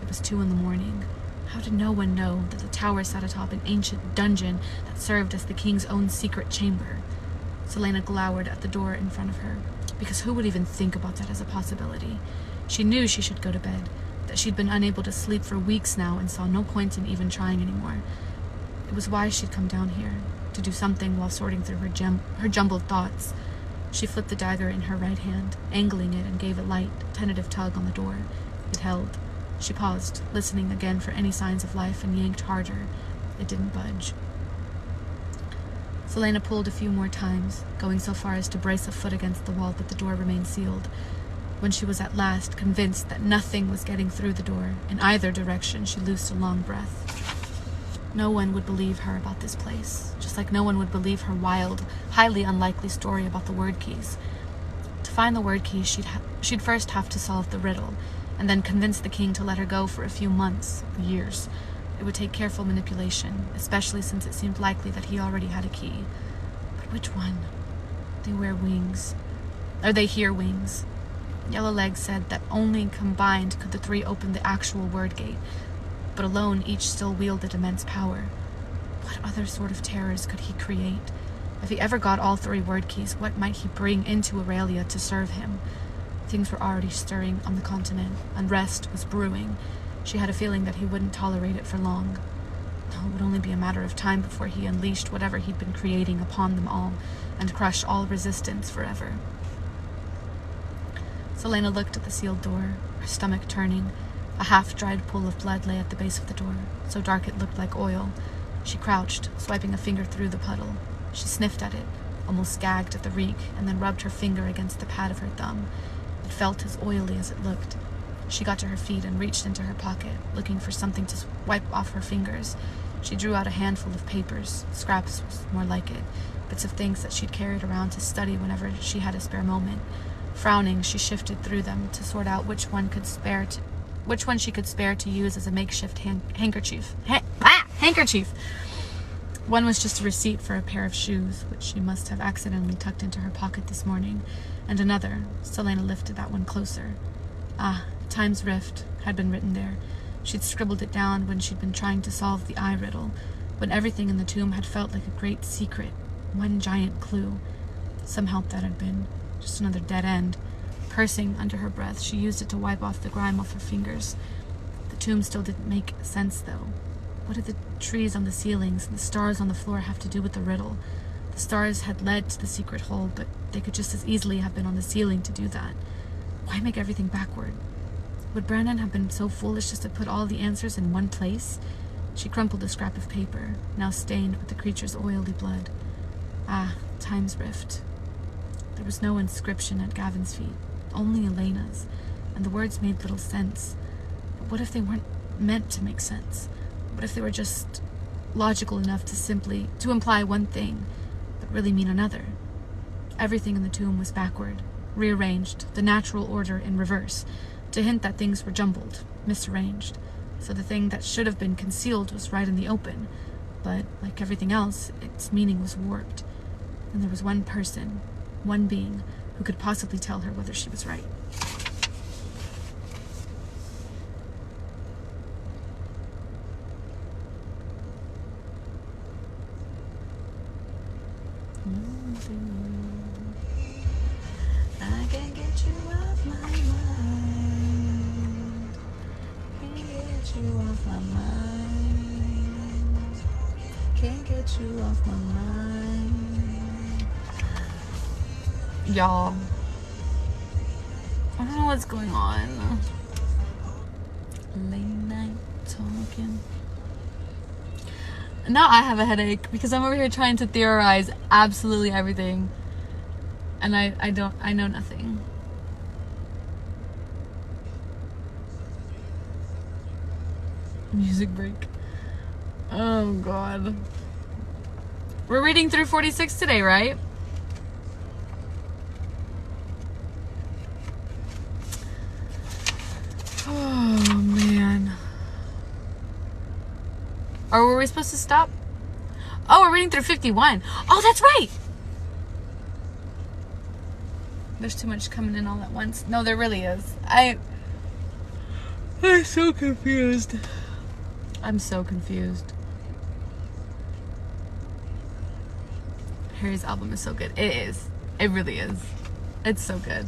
It was 2 a.m. How did no one know that the tower sat atop an ancient dungeon that served as the king's own secret chamber? Selena glowered at the door in front of her, because who would even think about that as a possibility? She knew she should go to bed, that she'd been unable to sleep for weeks now and saw no point in even trying anymore. It was why she'd come down here, to do something while sorting through her jumbled thoughts. She flipped the dagger in her right hand, angling it, and gave a light, tentative tug on the door. It held. She paused, listening again for any signs of life, and yanked harder. It didn't budge. Selena pulled a few more times, going so far as to brace a foot against the wall, but the door remained sealed. When she was at last convinced that nothing was getting through the door, in either direction, she loosed a long breath. No one would believe her about this place, just like no one would believe her wild, highly unlikely story about the word keys. To find the word keys, she'd first have to solve the riddle, and then convince the king to let her go for a few months, years. It would take careful manipulation, especially since it seemed likely that he already had a key. But which one? They wear wings. Or they hear wings. Yellowlegs said that only combined could the 3 open the actual word gate, but alone each still wielded immense power. What other sort of terrors could he create? If he ever got all 3 word keys, what might he bring into Aurelia to serve him? Things were already stirring on the continent. Unrest was brewing. She had a feeling that he wouldn't tolerate it for long. It would only be a matter of time before he unleashed whatever he'd been creating upon them all, and crushed all resistance forever. Selena looked at the sealed door, her stomach turning. A half-dried pool of blood lay at the base of the door, so dark it looked like oil. She crouched, swiping a finger through the puddle. She sniffed at it, almost gagged at the reek, and then rubbed her finger against the pad of her thumb. It felt as oily as it looked. She got to her feet and reached into her pocket, looking for something to wipe off her fingers. She drew out a handful of papers. Scraps was more like it, bits of things that she'd carried around to study whenever she had a spare moment. Frowning, she shifted through them to sort out which one she could spare to use as a makeshift handkerchief. Handkerchief! One was just a receipt for a pair of shoes, which she must have accidentally tucked into her pocket this morning, and another. Selena lifted that one closer. Time's Rift had been written there. She'd scribbled it down when she'd been trying to solve the eye riddle, when everything in the tomb had felt like a great secret, one giant clue. Some help that had been. Just another dead end. Cursing under her breath, she used it to wipe off the grime off her fingers. The tomb still didn't make sense, though. What did the trees on the ceilings and the stars on the floor have to do with the riddle? The stars had led to the secret hole, but they could just as easily have been on the ceiling to do that. Why make everything backward? Would Brandon have been so foolish just to put all the answers in one place? She crumpled a scrap of paper, now stained with the creature's oily blood. Time's Rift. There was no inscription at Gavin's feet, only Elena's, and the words made little sense. But what if they weren't meant to make sense? What if they were just logical enough to imply one thing, but really mean another? Everything in the tomb was backward, rearranged, the natural order in reverse, to hint that things were jumbled, misarranged. So the thing that should have been concealed was right in the open, but, like everything else, its meaning was warped. And there was one person, one being, who could possibly tell her whether she was right. I Can't get you off my mind. Can't get you off my mind. Can't get you off my mind. Y'all, I don't know what's going on. Late night talking. Now I have a headache because I'm over here trying to theorize absolutely everything. And I know nothing. Music break. Oh God. We're reading through 46 today, right? Oh man. Or were we supposed to stop? Oh, we're reading through 51. Oh, that's right. There's too much coming in all at once. No, there really is. I'm so confused. I'm so confused. Harry's album is so good. It is. It really is. It's so good.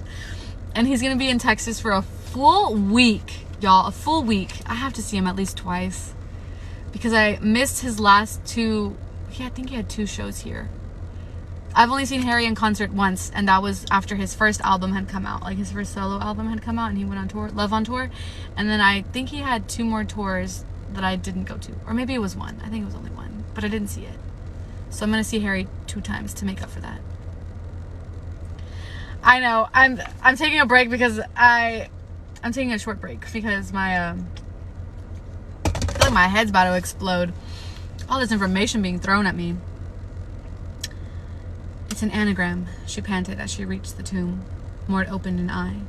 And he's going to be in Texas for a full week, y'all. A full week. I have to see him at least twice. Because I missed his last two. Yeah, I think he had 2 shows here. I've only seen Harry in concert once, and that was after his first album had come out. Like, his first solo album had come out, and he went on tour, Love on Tour. And then I think he had 2 more tours that I didn't go to. Or maybe it was 1. I think it was only 1. But I didn't see it. So I'm going to see Harry 2 times to make up for that. I know. I'm taking a break because I'm taking a short break because my... I feel like my head's about to explode. All this information being thrown at me. It's an anagram, she panted as she reached the tomb. Mort opened an eye.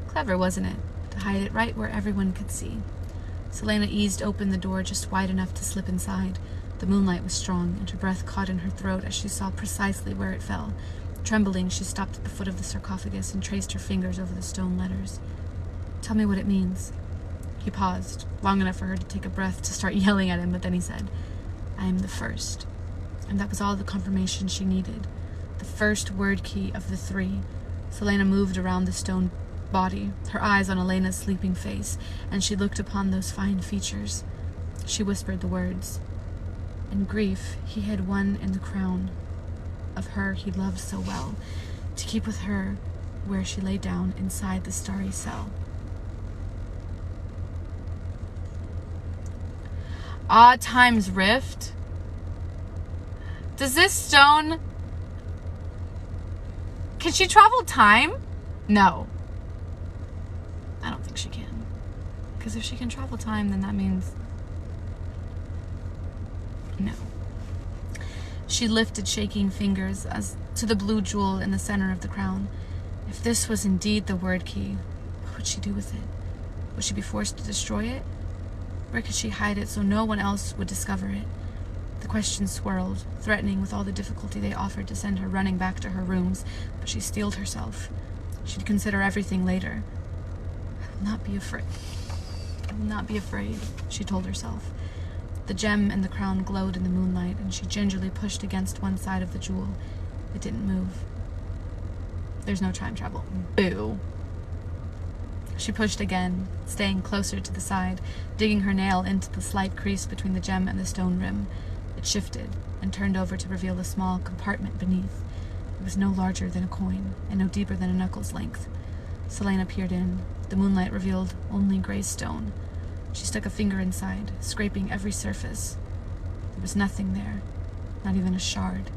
Clever, wasn't it? To hide it right where everyone could see. Selena eased open the door just wide enough to slip inside. The moonlight was strong, and her breath caught in her throat as she saw precisely where it fell. Trembling, she stopped at the foot of the sarcophagus and traced her fingers over the stone letters. Tell me what it means. He paused, long enough for her to take a breath to start yelling at him, but then he said, I am the first. And that was all the confirmation she needed. The first word key of the 3. Selena moved around the stone body, her eyes on Elena's sleeping face, and she looked upon those fine features. She whispered the words. In grief, he hid one in the crown of her he loved so well, to keep with her where she lay down inside the starry cell. Odd Times Rift? Does this stone... Can she travel time? No. I don't think she can. Because if she can travel time, then that means... No. She lifted shaking fingers as to the blue jewel in the center of the crown. If this was indeed the word key, what would she do with it? Would she be forced to destroy it? Where could she hide it so no one else would discover it? The questions swirled, threatening with all the difficulty they offered to send her running back to her rooms, but she steeled herself. She'd consider everything later. I will not be afraid. I will not be afraid, she told herself. The gem and the crown glowed in the moonlight, and she gingerly pushed against one side of the jewel. It didn't move. There's no time travel. Boo. She pushed again, staying closer to the side, digging her nail into the slight crease between the gem and the stone rim. It shifted and turned over to reveal a small compartment beneath. It was no larger than a coin, and no deeper than a knuckle's length. Selena peered in. The moonlight revealed only gray stone. She stuck a finger inside, scraping every surface. There was nothing there, not even a shard.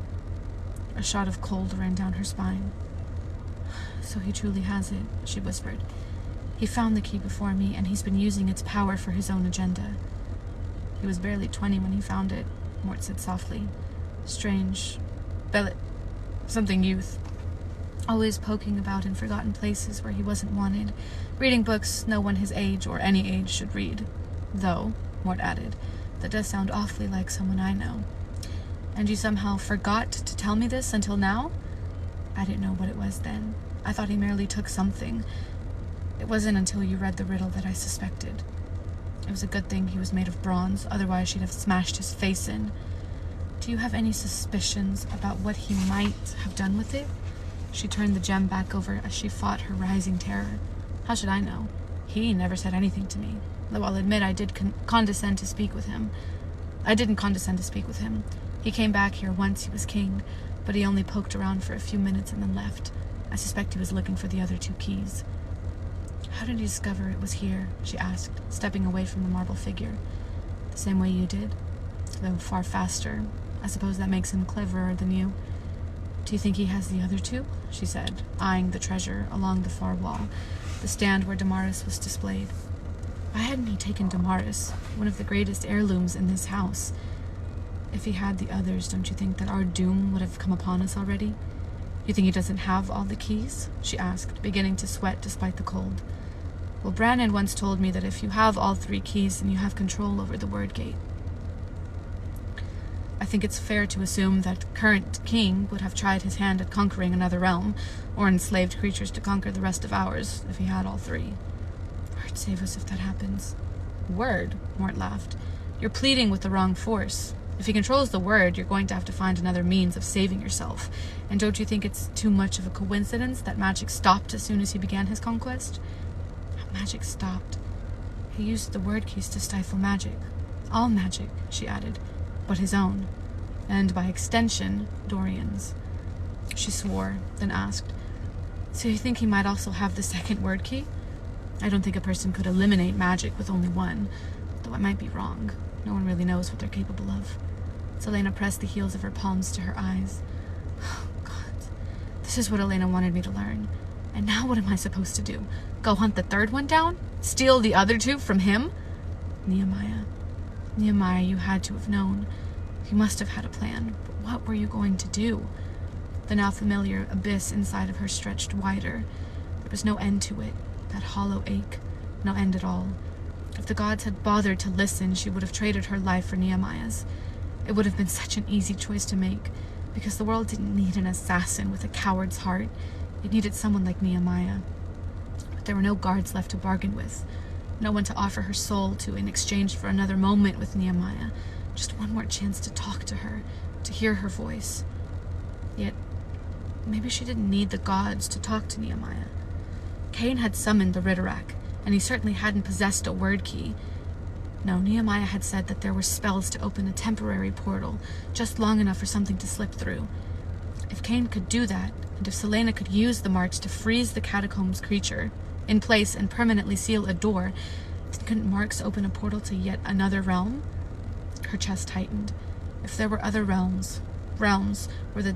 A shot of cold ran down her spine. So he truly has it, she whispered. He found the key before me, and he's been using its power for his own agenda. He was barely 20 when he found it, Mort said softly. Strange. Something youth. Always poking about in forgotten places where he wasn't wanted. Reading books no one his age or any age should read. Though, Mort added, that does sound awfully like someone I know. And you somehow forgot to tell me this until now? I didn't know what it was then. I thought he merely took something. It wasn't until you read the riddle that I suspected. It was a good thing he was made of bronze, otherwise she'd have smashed his face in. Do you have any suspicions about what he might have done with it? She turned the gem back over as she fought her rising terror. How should I know? He never said anything to me, though I'll admit I did condescend to speak with him. I didn't condescend to speak with him. He came back here once he was king, but he only poked around for a few minutes and then left. I suspect he was looking for the other 2 keys. How did you discover it was here? She asked, stepping away from the marble figure. The same way you did, though far faster. I suppose that makes him cleverer than you. Do you think he has the other 2? She said, eyeing the treasure along the far wall, the stand where Damaris was displayed. Why hadn't he taken Damaris, one of the greatest heirlooms in this house? If he had the others, don't you think that our doom would have come upon us already? You think he doesn't have all the keys? She asked, beginning to sweat despite the cold. Well, Brannon once told me that if you have all 3 keys, then you have control over the word gate. I think it's fair to assume that current king would have tried his hand at conquering another realm, or enslaved creatures to conquer the rest of ours, if he had all 3. Lord save us if that happens. Word? Mort laughed. You're pleading with the wrong force. If he controls the word, you're going to have to find another means of saving yourself. And don't you think it's too much of a coincidence that magic stopped as soon as he began his conquest? Magic stopped. He used the word keys to stifle magic. All magic, she added, but his own. And by extension, Dorian's. She swore, then asked, So you think he might also have the second word key? I don't think a person could eliminate magic with only one, though I might be wrong. No one really knows what they're capable of. Selena pressed the heels of her palms to her eyes. Oh, God. This is what Elena wanted me to learn. And now what am I supposed to do? Go hunt the 3rd one down? Steal the other 2 from him? Nehemiah. Nehemiah, you had to have known. You must have had a plan. But what were you going to do? The now familiar abyss inside of her stretched wider. There was no end to it. That hollow ache. No end at all. If the gods had bothered to listen, she would have traded her life for Nehemiah's. It would have been such an easy choice to make, because the world didn't need an assassin with a coward's heart. It needed someone like Nehemiah. But there were no guards left to bargain with. No one to offer her soul to in exchange for another moment with Nehemiah. Just one more chance to talk to her, to hear her voice. Yet, maybe she didn't need the gods to talk to Nehemiah. Cain had summoned the Ritterak, and he certainly hadn't possessed a word key. No, Nehemiah had said that there were spells to open a temporary portal, just long enough for something to slip through. If Cain could do that, and if Selena could use the march to freeze the catacombs creature in place and permanently seal a door, then couldn't Marks open a portal to yet another realm? Her chest tightened. If there were other realms where the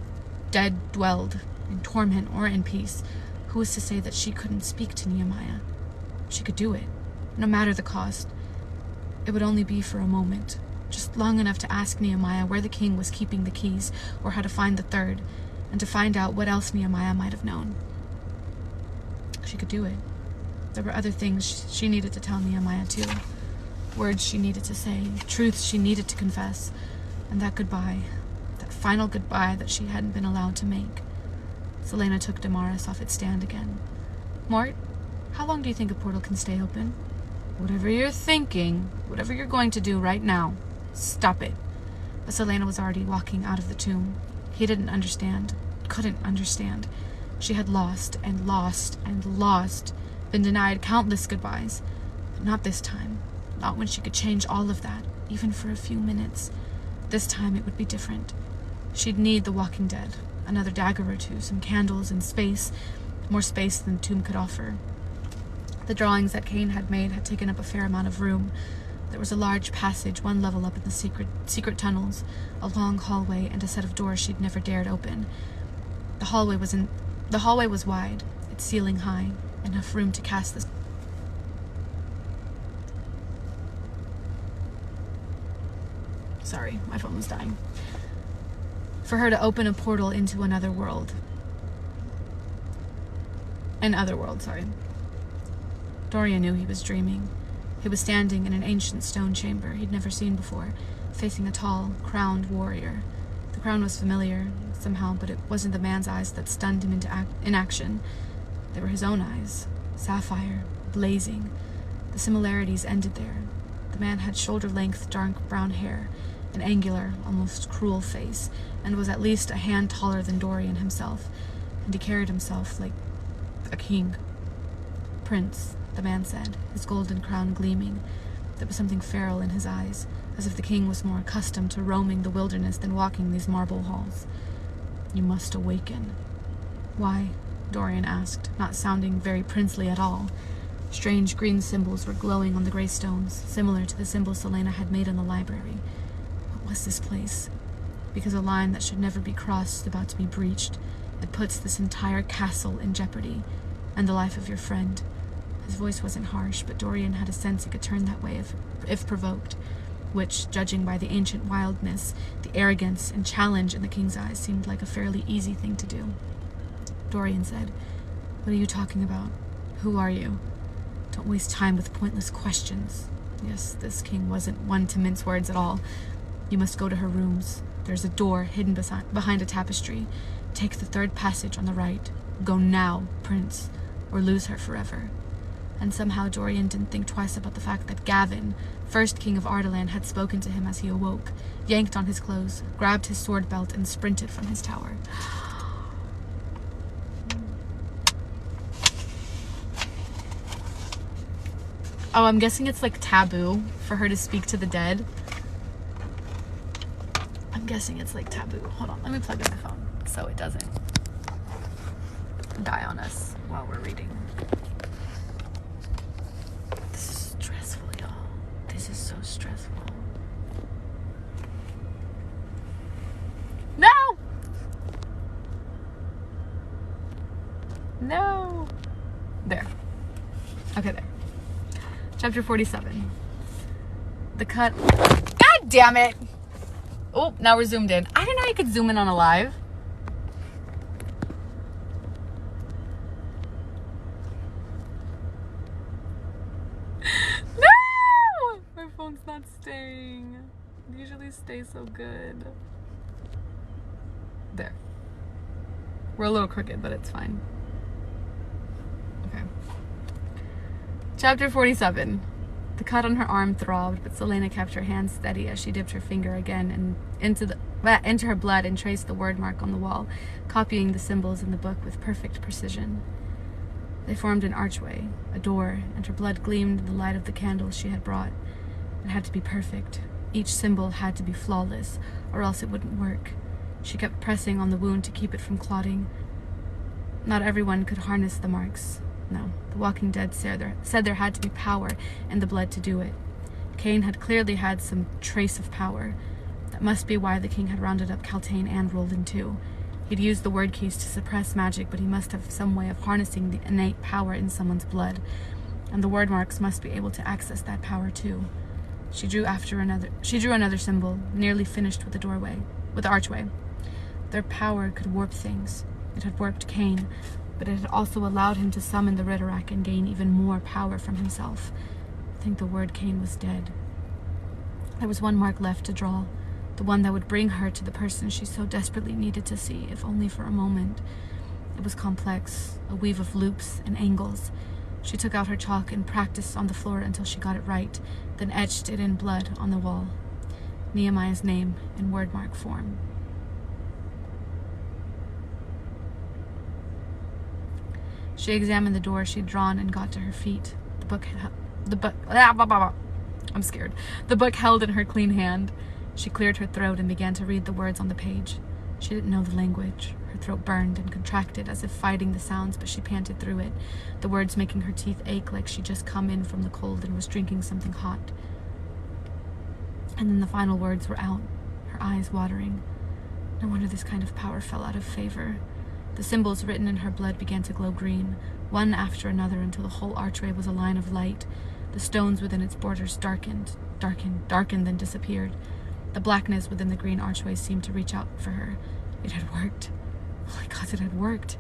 dead dwelled, in torment or in peace, who was to say that she couldn't speak to Nehemiah? She could do it, no matter the cost. It would only be for a moment, just long enough to ask Nehemiah where the king was keeping the keys, or how to find the 3rd, and to find out what else Nehemiah might have known. She could do it. There were other things she needed to tell Nehemiah too. Words she needed to say, truths she needed to confess, and that goodbye, that final goodbye that she hadn't been allowed to make. Selena took Damaris off its stand again. Mort, how long do you think a portal can stay open? Whatever you're thinking, whatever you're going to do right now, stop it. But Selena was already walking out of the tomb. He didn't understand, couldn't understand. She had lost and lost and lost, been denied countless goodbyes. But not this time. Not when she could change all of that, even for a few minutes. This time it would be different. She'd need the Walking Dead, another dagger or 2, some candles and space, more space than the tomb could offer. The drawings that Cain had made had taken up a fair amount of room. There was a large passage, one level up in the secret tunnels, a long hallway, and a set of doors she'd never dared open. The hallway was wide, its ceiling high, enough room to cast the... Sorry, my phone was dying. For her to open a portal into another world. Sorry. Dorian knew he was dreaming. He was standing in an ancient stone chamber he'd never seen before, facing a tall, crowned warrior. The crown was familiar, somehow, but it wasn't the man's eyes that stunned him into inaction. They were his own eyes, sapphire, blazing. The similarities ended there. The man had shoulder-length, dark brown hair, an angular, almost cruel face, and was at least a hand taller than Dorian himself. and he carried himself like a king. Prince, the man said, his golden crown gleaming. There was something feral in his eyes, as if the king was more accustomed to roaming the wilderness than walking these marble halls. You must awaken. Why? Dorian asked, not sounding very princely at all. Strange green symbols were glowing on the gray stones, similar to the symbols Selena had made in the library. What was this place? Because a line that should never be crossed is about to be breached. It puts this entire castle in jeopardy, and the life of your friend. His voice wasn't harsh, but Dorian had a sense he could turn that way if provoked, which, judging by the ancient wildness, the arrogance and challenge in the king's eyes, seemed like a fairly easy thing to do. Dorian said, "What are you talking about? Who are you? Don't waste time with pointless questions." Yes, this king wasn't one to mince words at all. "You must go to her rooms. There's a door hidden behind a tapestry. Take the third passage on the right. Go now, prince, or lose her forever." And somehow Dorian didn't think twice about the fact that Gavin, first king of Ardalan, had spoken to him as he awoke, yanked on his clothes, grabbed his sword belt, and sprinted from his tower. Oh, I'm guessing it's like taboo for her to speak to the dead. I'm guessing it's like taboo. Hold on, let me plug in my phone so it doesn't die on us while we're reading. This is stressful, y'all. This is so stressful. No! No! There. Okay, there. Chapter 47. The cut. God damn it! Oh, now we're zoomed in. I didn't know you could zoom in on a live. No! My phone's not staying. It usually stays so good. There. We're a little crooked, but it's fine. Okay. Chapter 47. The cut on her arm throbbed, but Selena kept her hand steady as she dipped her finger again into her blood and traced the word mark on the wall, copying the symbols in the book with perfect precision. They formed an archway, a door, and her blood gleamed in the light of the candles she had brought. It had to be perfect. Each symbol had to be flawless, or else it wouldn't work. She kept pressing on the wound to keep it from clotting. Not everyone could harness the marks. No, the Walking Dead said there had to be power in the blood to do it. Cain had clearly had some trace of power. That must be why the king had rounded up Kaltain and Roldan too. He'd used the word keys to suppress magic, but he must have some way of harnessing the innate power in someone's blood. And the word marks must be able to access that power too. She drew another symbol, nearly finished with the archway. Their power could warp things. It had warped Cain, but it had also allowed him to summon the Ridderak and gain even more power from himself. I think the word Cain was dead. There was one mark left to draw, the one that would bring her to the person she so desperately needed to see, if only for a moment. It was complex, a weave of loops and angles. She took out her chalk and practiced on the floor until she got it right, then etched it in blood on the wall. Nehemiah's name in word mark form. She examined the door she'd drawn and got to her feet. I'm scared. The book held in her clean hand. She cleared her throat and began to read the words on the page. She didn't know the language. Her throat burned and contracted as if fighting the sounds, but she panted through it, the words making her teeth ache like she'd just come in from the cold and was drinking something hot. And then the final words were out, her eyes watering. No wonder this kind of power fell out of favor. The symbols written in her blood began to glow green, one after another, until the whole archway was a line of light. The stones within its borders darkened, then disappeared. The blackness within the green archway seemed to reach out for her. It had worked. Oh my God, it had worked.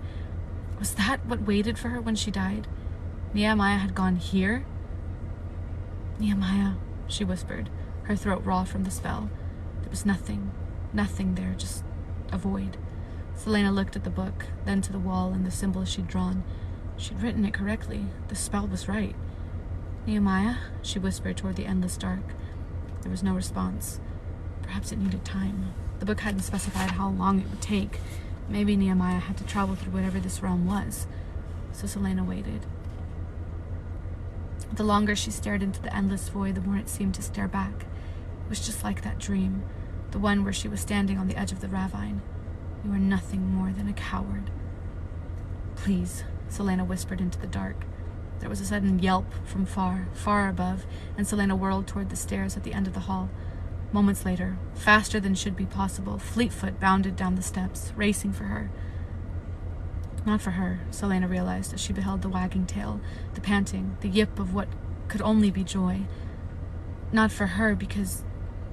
Was that what waited for her when she died? Nehemiah had gone here? Nehemiah, she whispered, her throat raw from the spell. There was nothing there, just a void. Selena looked at the book, then to the wall and the symbols she'd drawn. She'd written it correctly. The spell was right. Nehemiah, she whispered toward the endless dark. There was no response. Perhaps it needed time. The book hadn't specified how long it would take. Maybe Nehemiah had to travel through whatever this realm was, so Selena waited. The longer she stared into the endless void, the more it seemed to stare back. It was just like that dream, the one where she was standing on the edge of the ravine. You are nothing more than a coward. Please, Selena whispered into the dark. There was a sudden yelp from far, far above, and Selena whirled toward the stairs at the end of the hall. Moments later, faster than should be possible, Fleetfoot bounded down the steps, racing for her. Not for her, Selena realized as she beheld the wagging tail, the panting, the yip of what could only be joy. Not for her, because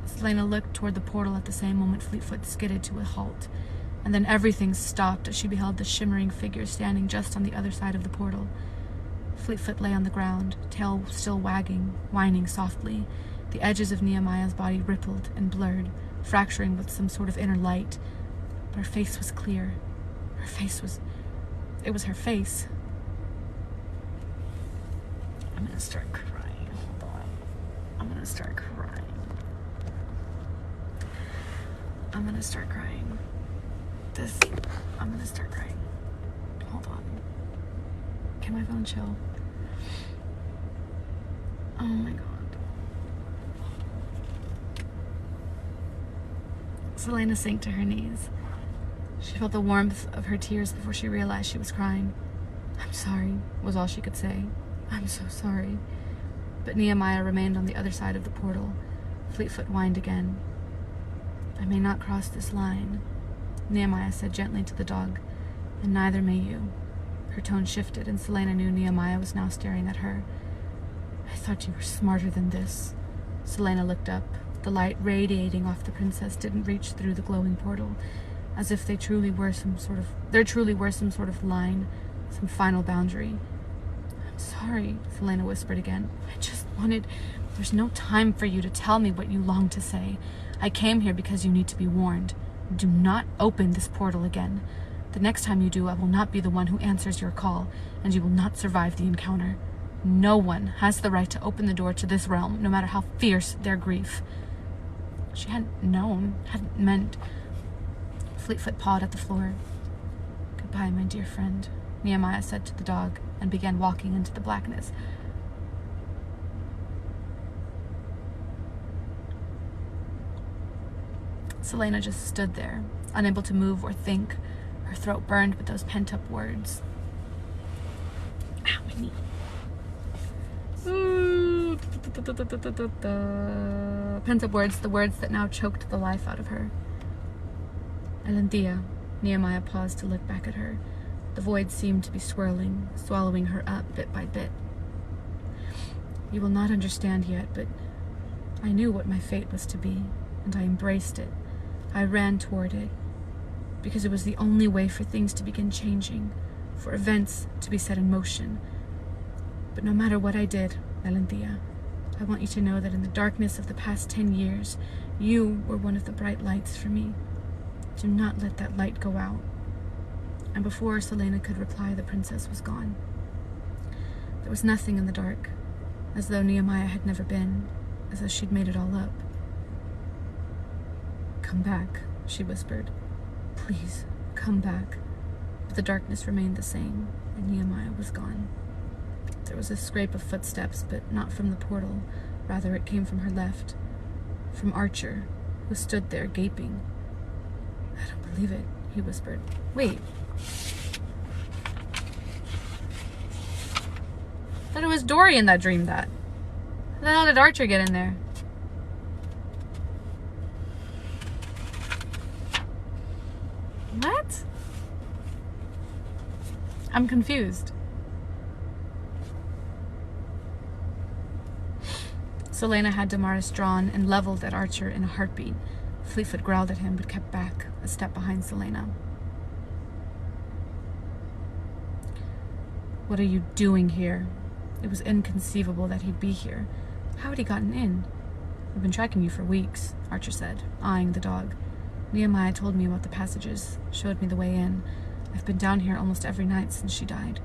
Selena looked toward the portal at the same moment Fleetfoot skidded to a halt, and then everything stopped as she beheld the shimmering figure standing just on the other side of the portal. Fleetfoot lay on the ground, tail still wagging, whining softly. The edges of Nehemiah's body rippled and blurred, fracturing with some sort of inner light. But her face was clear. It was her face. I'm gonna start crying. Hold on. I'm gonna start crying. I'm gonna start crying. Hold on. Can my phone chill? Oh my god. Selena sank to her knees. She felt the warmth of her tears before she realized she was crying. "I'm sorry," was all she could say. "I'm so sorry." But Nehemiah remained on the other side of the portal. Fleetfoot whined again. "I may not cross this line," Nehemiah said gently to the dog, "and neither may you." Her tone shifted, and Selena knew Nehemiah was now staring at her. "I thought you were smarter than this." Selena looked up. The light radiating off the princess didn't reach through the glowing portal, as if there truly were some sort of line, some final boundary. "I'm sorry," Selena whispered again. "I just wanted... There's no time for you to tell me what you long to say. I came here because you need to be warned. Do not open this portal again. The next time you do, I will not be the one who answers your call, and you will not survive the encounter. No one has the right to open the door to this realm, no matter how fierce their grief." She hadn't meant... Fleetfoot pawed at the floor. "Goodbye, my dear friend," Nehemiah said to the dog, and began walking into the blackness. Selena just stood there, unable to move or think. Her throat burned with those pent-up words. Ow, my knee. Pent-up words, the words that now choked the life out of her. "Alanthea," Nehemiah paused to look back at her. The void seemed to be swirling, swallowing her up bit by bit. "You will not understand yet, but I knew what my fate was to be, and I embraced it. I ran toward it, because it was the only way for things to begin changing, for events to be set in motion. But no matter what I did, Alanthea, I want you to know that in the darkness of the past 10 years, you were one of the bright lights for me. Do not let that light go out." And before Selena could reply, the princess was gone. There was nothing in the dark, as though Nehemiah had never been, as though she'd made it all up. "Come back," she whispered. "Please, come back." But the darkness remained the same, and Nehemiah was gone. There was a scrape of footsteps, but not from the portal. Rather, it came from her left, from Archer, who stood there gaping. "I don't believe it," he whispered. "Wait. I thought it was Dorian that dreamed that. How the hell did Archer get in there?" What? I'm confused. Selena had Damaris drawn and leveled at Archer in a heartbeat. Fleetfoot growled at him, but kept back, a step behind Selena. "What are you doing here?" It was inconceivable that he'd be here. How had he gotten in? "We've been tracking you for weeks," Archer said, eyeing the dog. "Nehemiah told me about the passages, showed me the way in. I've been down here almost every night since she died."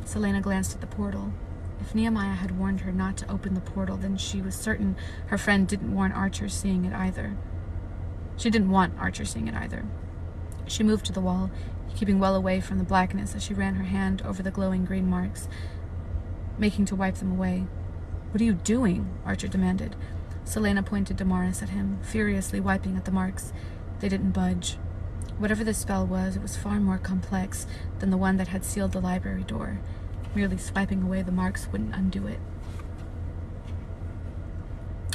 Selena glanced at the portal. If Nehemiah had warned her not to open the portal, then she was certain her friend didn't want Archer seeing it either. She moved to the wall, keeping well away from the blackness as she ran her hand over the glowing green marks, making to wipe them away. "What are you doing?" Archer demanded. Selena pointed Damaris at him, furiously wiping at the marks. They didn't budge. Whatever the spell was, it was far more complex than the one that had sealed the library door. Merely swiping away the marks wouldn't undo it.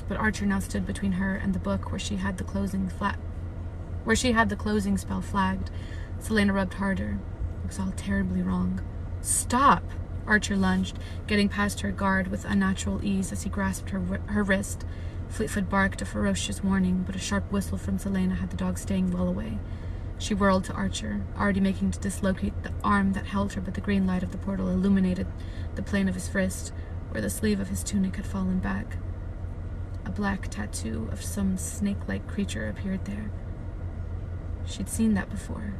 But Archer now stood between her and the book where she had the closing spell flagged. Selena rubbed harder. It was all terribly wrong. "Stop!" Archer lunged, getting past her guard with unnatural ease as he grasped her wrist. Fleetfoot barked a ferocious warning, but a sharp whistle from Selena had the dog staying well away. She whirled to Archer, already making to dislocate the arm that held her, but the green light of the portal illuminated the plane of his wrist, where the sleeve of his tunic had fallen back. A black tattoo of some snake-like creature appeared there. She'd seen that before.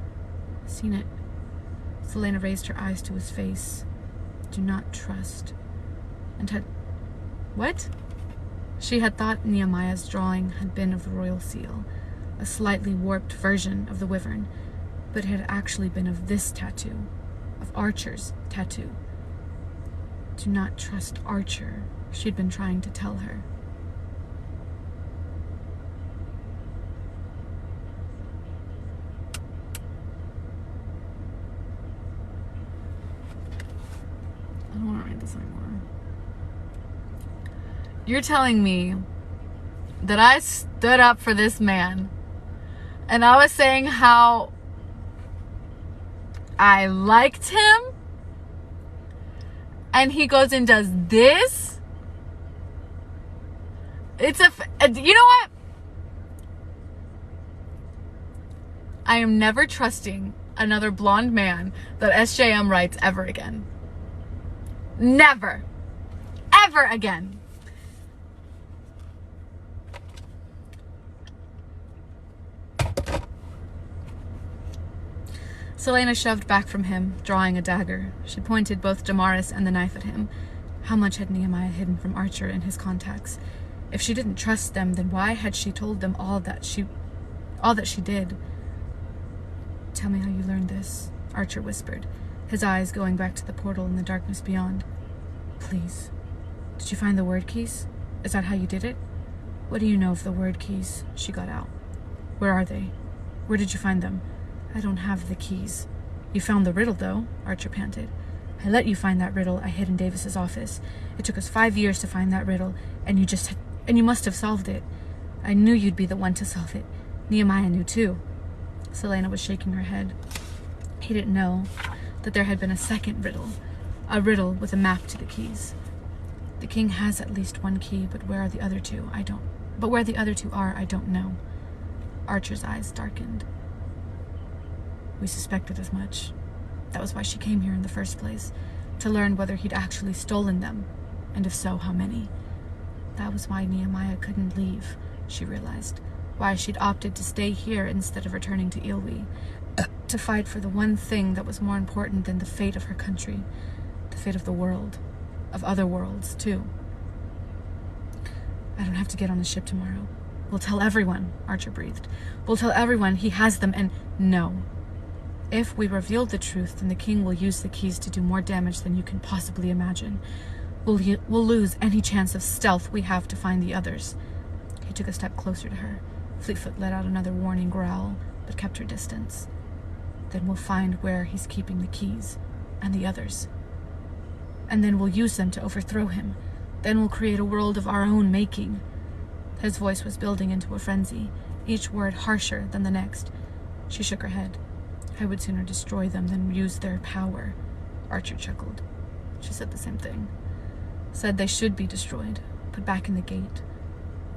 Seen it. Selena raised her eyes to his face. "Do not trust." And had... What? She had thought Nehemiah's drawing had been of the royal seal, a slightly warped version of the wyvern, but it had actually been of this tattoo, of Archer's tattoo. Do not trust Archer, she'd been trying to tell her. I don't want to read this anymore. You're telling me that I stood up for this man and I was saying how I liked him, and he goes and does this? It's you know what? I am never trusting another blonde man that SJM writes ever again. Never. Ever again. Selena shoved back from him, drawing a dagger. She pointed both Damaris and the knife at him. How much had Nehemiah hidden from Archer and his contacts? If she didn't trust them, then why had she told them all that she did? "Tell me how you learned this," Archer whispered, his eyes going back to the portal in the darkness beyond. "Please. Did you find the word keys? Is that how you did it?" "What do you know of the word keys?" She got out. "Where are they? Where did you find them?" "I don't have the keys." "You found the riddle, though," Archer panted. "I let you find that riddle I hid in Davis's office. It took us 5 years to find that riddle, and you must have solved it. I knew you'd be the one to solve it. Nehemiah knew, too." Selena was shaking her head. He didn't know that there had been a second riddle, a riddle with a map to the keys. "The king has at least one key, but where the other two are, I don't know." Archer's eyes darkened. "We suspected as much. That was why she came here in the first place, to learn whether he'd actually stolen them, and if so, how many. That was why Nehemiah couldn't leave," she realized, why she'd opted to stay here instead of returning to Ilwi, to fight for the one thing that was more important than the fate of her country, the fate of the world, of other worlds, too. "I don't have to get on the ship tomorrow. We'll tell everyone," Archer breathed. "We'll tell everyone he has them, and no. If we reveal the truth, then the king will use the keys to do more damage than you can possibly imagine. We'll lose any chance of stealth we have to find the others." He took a step closer to her. Fleetfoot let out another warning growl, but kept her distance. "Then we'll find where he's keeping the keys, and the others. And then we'll use them to overthrow him. Then we'll create a world of our own making." His voice was building into a frenzy, each word harsher than the next. She shook her head. "I would sooner destroy them than use their power." Archer chuckled. She said the same thing. Said they should be destroyed, put back in the gate,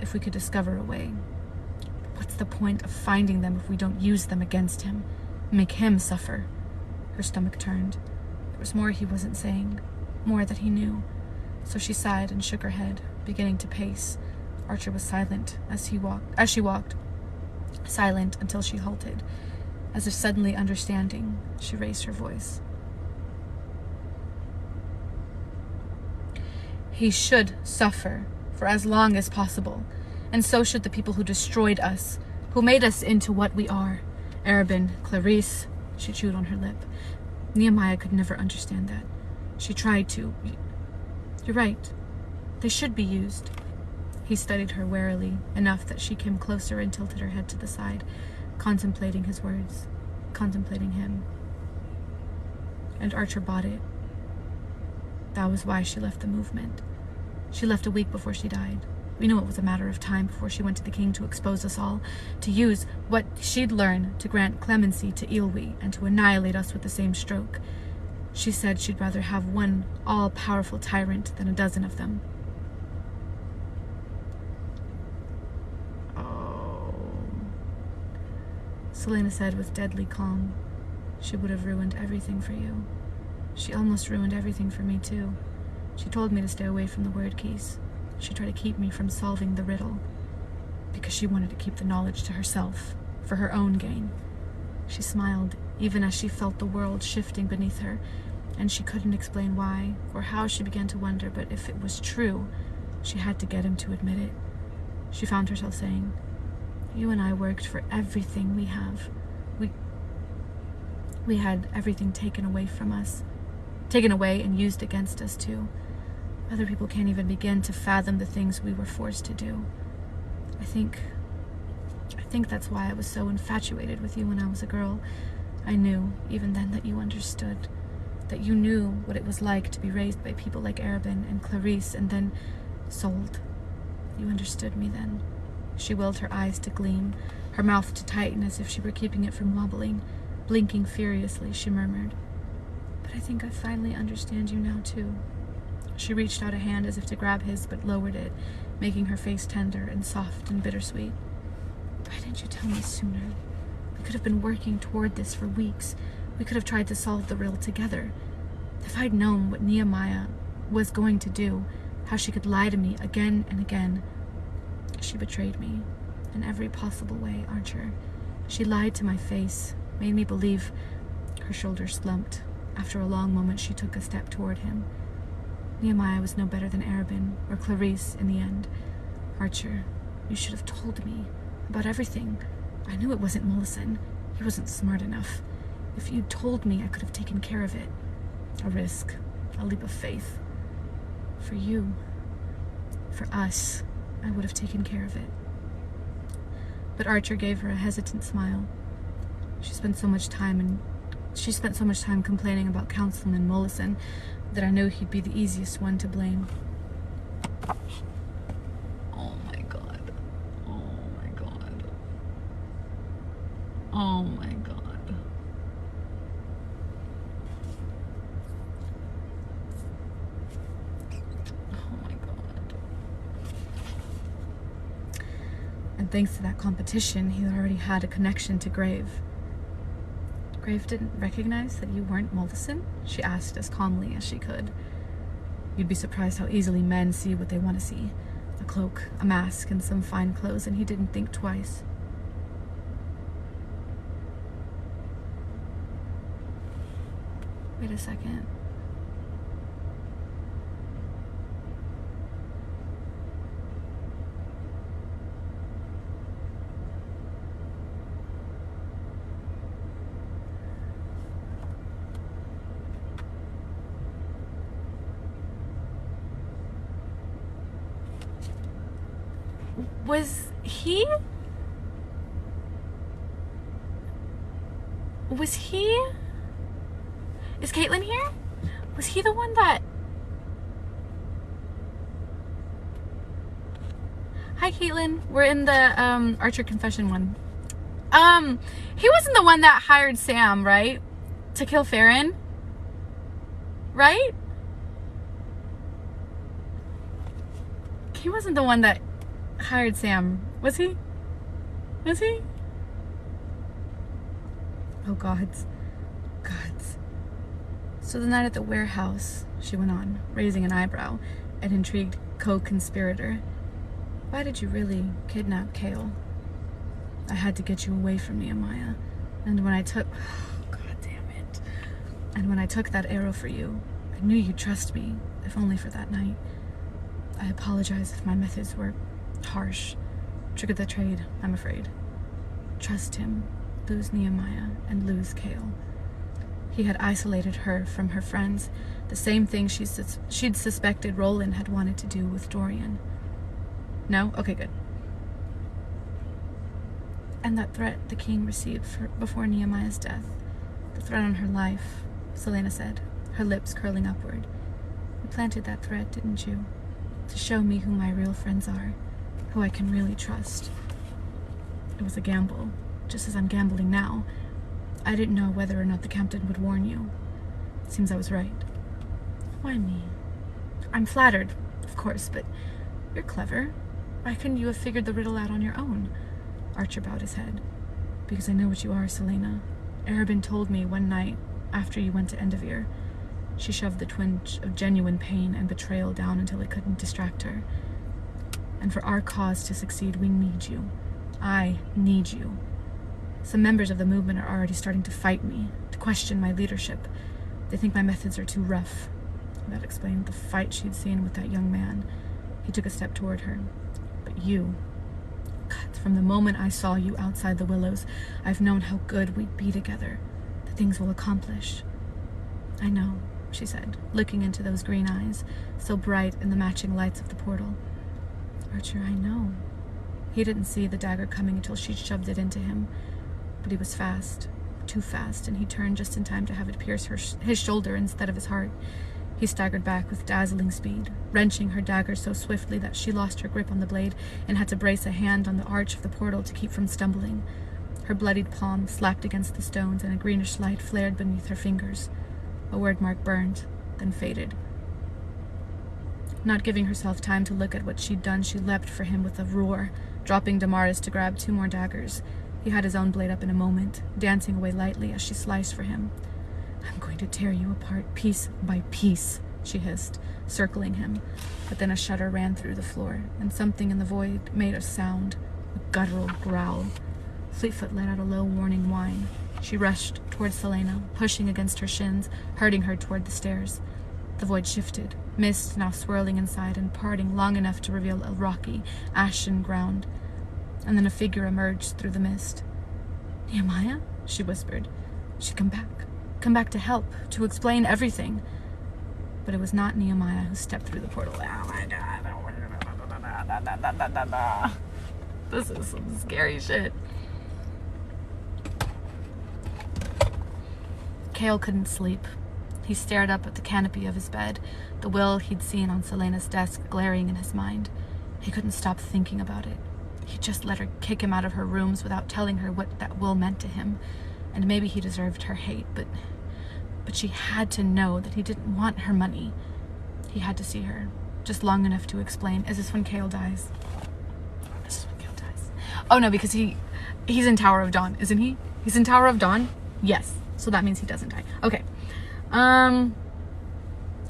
if we could discover a way. What's the point of finding them if we don't use them against him? Make him suffer? Her stomach turned. There was more he wasn't saying, more that he knew. So she sighed and shook her head, beginning to pace. Archer was silent as she walked, silent until she halted. As if suddenly understanding, she raised her voice. "He should suffer for as long as possible, and so should the people who destroyed us, who made us into what we are. Arabin, Clarice, she chewed on her lip. Nehemiah could never understand that. She tried to. You're right. They should be used. He studied her warily, enough that she came closer and tilted her head to the side, contemplating his words, contemplating him. And Archer bought it. That was why she left the movement. She left a week before she died. We knew it was a matter of time before she went to the king to expose us all, to use what she'd learned to grant clemency to Ilwi and to annihilate us with the same stroke. She said she'd rather have one all-powerful tyrant than a dozen of them. Oh. Selena said with deadly calm, she would have ruined everything for you. She almost ruined everything for me, too. She told me to stay away from the word keys. She tried to keep me from solving the riddle, because she wanted to keep the knowledge to herself, for her own gain. She smiled, even as she felt the world shifting beneath her, and she couldn't explain why, or how. She began to wonder, but if it was true, she had to get him to admit it. She found herself saying, "You and I worked for everything we have. We had everything taken away from us. Taken away and used against us, too. Other people can't even begin to fathom the things we were forced to do. I think that's why I was so infatuated with you when I was a girl. I knew, even then, that you understood. That you knew what it was like to be raised by people like Arabin and Clarice and then sold. You understood me then." She willed her eyes to gleam, her mouth to tighten as if she were keeping it from wobbling. Blinking furiously, she murmured, "But I think I finally understand you now, too." She reached out a hand as if to grab his, but lowered it, making her face tender and soft and bittersweet. "Why didn't you tell me sooner? We could have been working toward this for weeks. We could have tried to solve the riddle together. If I'd known what Nehemiah was going to do, how she could lie to me again and again. She betrayed me in every possible way, Archer. She lied to my face, made me believe." Her shoulders slumped. After a long moment, she took a step toward him. "Nehemiah was no better than Arabin or Clarice in the end. Archer, you should have told me about everything. I knew it wasn't Mollison. He wasn't smart enough. If you'd told me, I could have taken care of it. A risk, a leap of faith. For you, for us, I would have taken care of it." But Archer gave her a hesitant smile. She spent so much time complaining about Councilman Mollison that I knew he'd be the easiest one to blame. Oh my god. Oh my god. Oh my god. Oh my god. And thanks to that competition, he already had a connection to Grave. "Grave didn't recognize that you weren't Mollison?" she asked as calmly as she could. "You'd be surprised how easily men see what they want to see. A cloak, a mask, and some fine clothes, and he didn't think twice." Wait a second. Is Caitlin here? Was he the one that... Hi, Caitlin. We're in the Archer confession one. He wasn't the one that hired Sam, right? To kill Farron? Right? He wasn't the one that hired Sam, was he? Was he? Oh, gods. Gods. So the night at the warehouse, she went on, raising an eyebrow, an intrigued co-conspirator. Why did you really kidnap Kale? I had to get you away from Nehemiah. And when I took... Oh, god damn it. And when I took that arrow for you, I knew you'd trust me, if only for that night. I apologize if my methods were harsh. Triggered the trade, I'm afraid. Trust him. lose Nehemiah, and lose Cale. He had isolated her from her friends, the same thing she'd suspected Roland had wanted to do with Dorian. No? Okay, good. And that threat the king received before Nehemiah's death, the threat on her life, Selena said, her lips curling upward. You planted that threat, didn't you? To show me who my real friends are, who I can really trust. It was a gamble, just as I'm gambling now. I didn't know whether or not the captain would warn you. Seems I was right. Why me? I'm flattered, of course, but you're clever. Why couldn't you have figured the riddle out on your own? Archer bowed his head. Because I know what you are, Selena. Arabin told me one night after you went to Endovir. She shoved the twinge of genuine pain and betrayal down until it couldn't distract her. And for our cause to succeed, we need you. I need you. Some members of the movement are already starting to fight me, to question my leadership. They think my methods are too rough. That explained the fight she'd seen with that young man. He took a step toward her. But you... God, from the moment I saw you outside the Willows, I've known how good we'd be together, the things we'll accomplish. I know, she said, looking into those green eyes, so bright in the matching lights of the portal. Archer, I know. He didn't see the dagger coming until she shoved it into him. But he was fast, too fast, and he turned just in time to have it pierce his shoulder instead of his heart. He staggered back with dazzling speed, wrenching her dagger so swiftly that she lost her grip on the blade and had to brace a hand on the arch of the portal to keep from stumbling. Her bloodied palm slapped against the stones, and a greenish light flared beneath her fingers. A word mark burned, then faded. Not giving herself time to look at what she'd done, she leapt for him with a roar, dropping Damaris to grab 2 more daggers. He had his own blade up in a moment, dancing away lightly as she sliced for him. I'm going to tear you apart, piece by piece, she hissed, circling him. But then a shudder ran through the floor, and something in the void made a sound, a guttural growl. Fleetfoot let out a low warning whine. She rushed toward Selena, pushing against her shins, hurting her toward the stairs. The void shifted, mist now swirling inside and parting long enough to reveal a rocky, ashen ground. And then a figure emerged through the mist. Nehemiah? She whispered. She'd come back. Come back to help, to explain everything. But it was not Nehemiah who stepped through the portal. Oh my god. This is some scary shit. Cale couldn't sleep. He stared up at the canopy of his bed, the will he'd seen on Selena's desk glaring in his mind. He couldn't stop thinking about it. He just let her kick him out of her rooms without telling her what that will meant to him. And maybe he deserved her hate, but she had to know that he didn't want her money. He had to see her, just long enough to explain. Is this when Cale dies? This is when Cale dies. Oh no, because he's in Tower of Dawn, isn't he? He's in Tower of Dawn? Yes. So that means he doesn't die. Okay.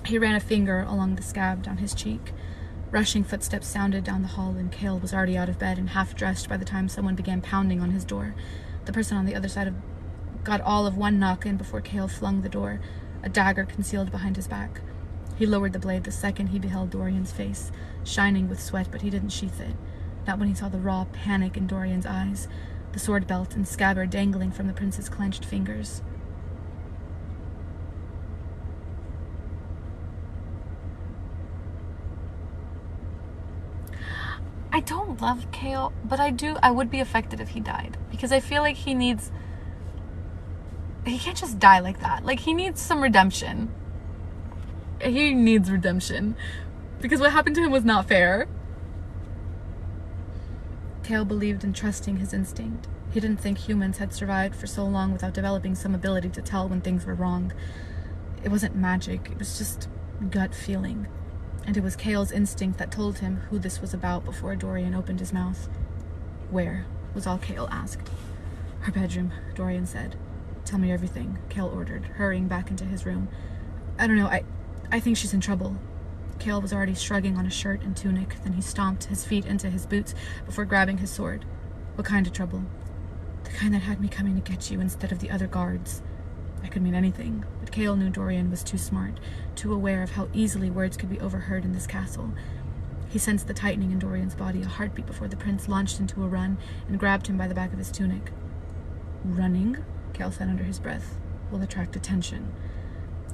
He ran a finger along the scab down his cheek. Rushing footsteps sounded down the hall, and Cale was already out of bed and half-dressed by the time someone began pounding on his door. The person on the other side got all of one knock in before Cale flung the door, a dagger concealed behind his back. He lowered the blade the second he beheld Dorian's face, shining with sweat, but he didn't sheath it. Not when he saw the raw panic in Dorian's eyes, the sword belt and scabbard dangling from the prince's clenched fingers. I don't love Cale, but I would be affected if he died. Because I feel like he can't just die like that. Like, he needs some redemption. He needs redemption. Because what happened to him was not fair. Cale believed in trusting his instinct. He didn't think humans had survived for so long without developing some ability to tell when things were wrong. It wasn't magic, it was just gut feeling. And it was Cale's instinct that told him who this was about before Dorian opened his mouth. Where? Was all Cale asked. Her bedroom, Dorian said. Tell me everything, Cale ordered, hurrying back into his room. I don't know, I think she's in trouble. Cale was already shrugging on a shirt and tunic, then he stomped his feet into his boots before grabbing his sword. What kind of trouble? The kind that had me coming to get you instead of the other guards. That could mean anything, but Cale knew Dorian was too smart, too aware of how easily words could be overheard in this castle. He sensed the tightening in Dorian's body, a heartbeat before the prince launched into a run and grabbed him by the back of his tunic. Running, Cale said under his breath, will attract attention.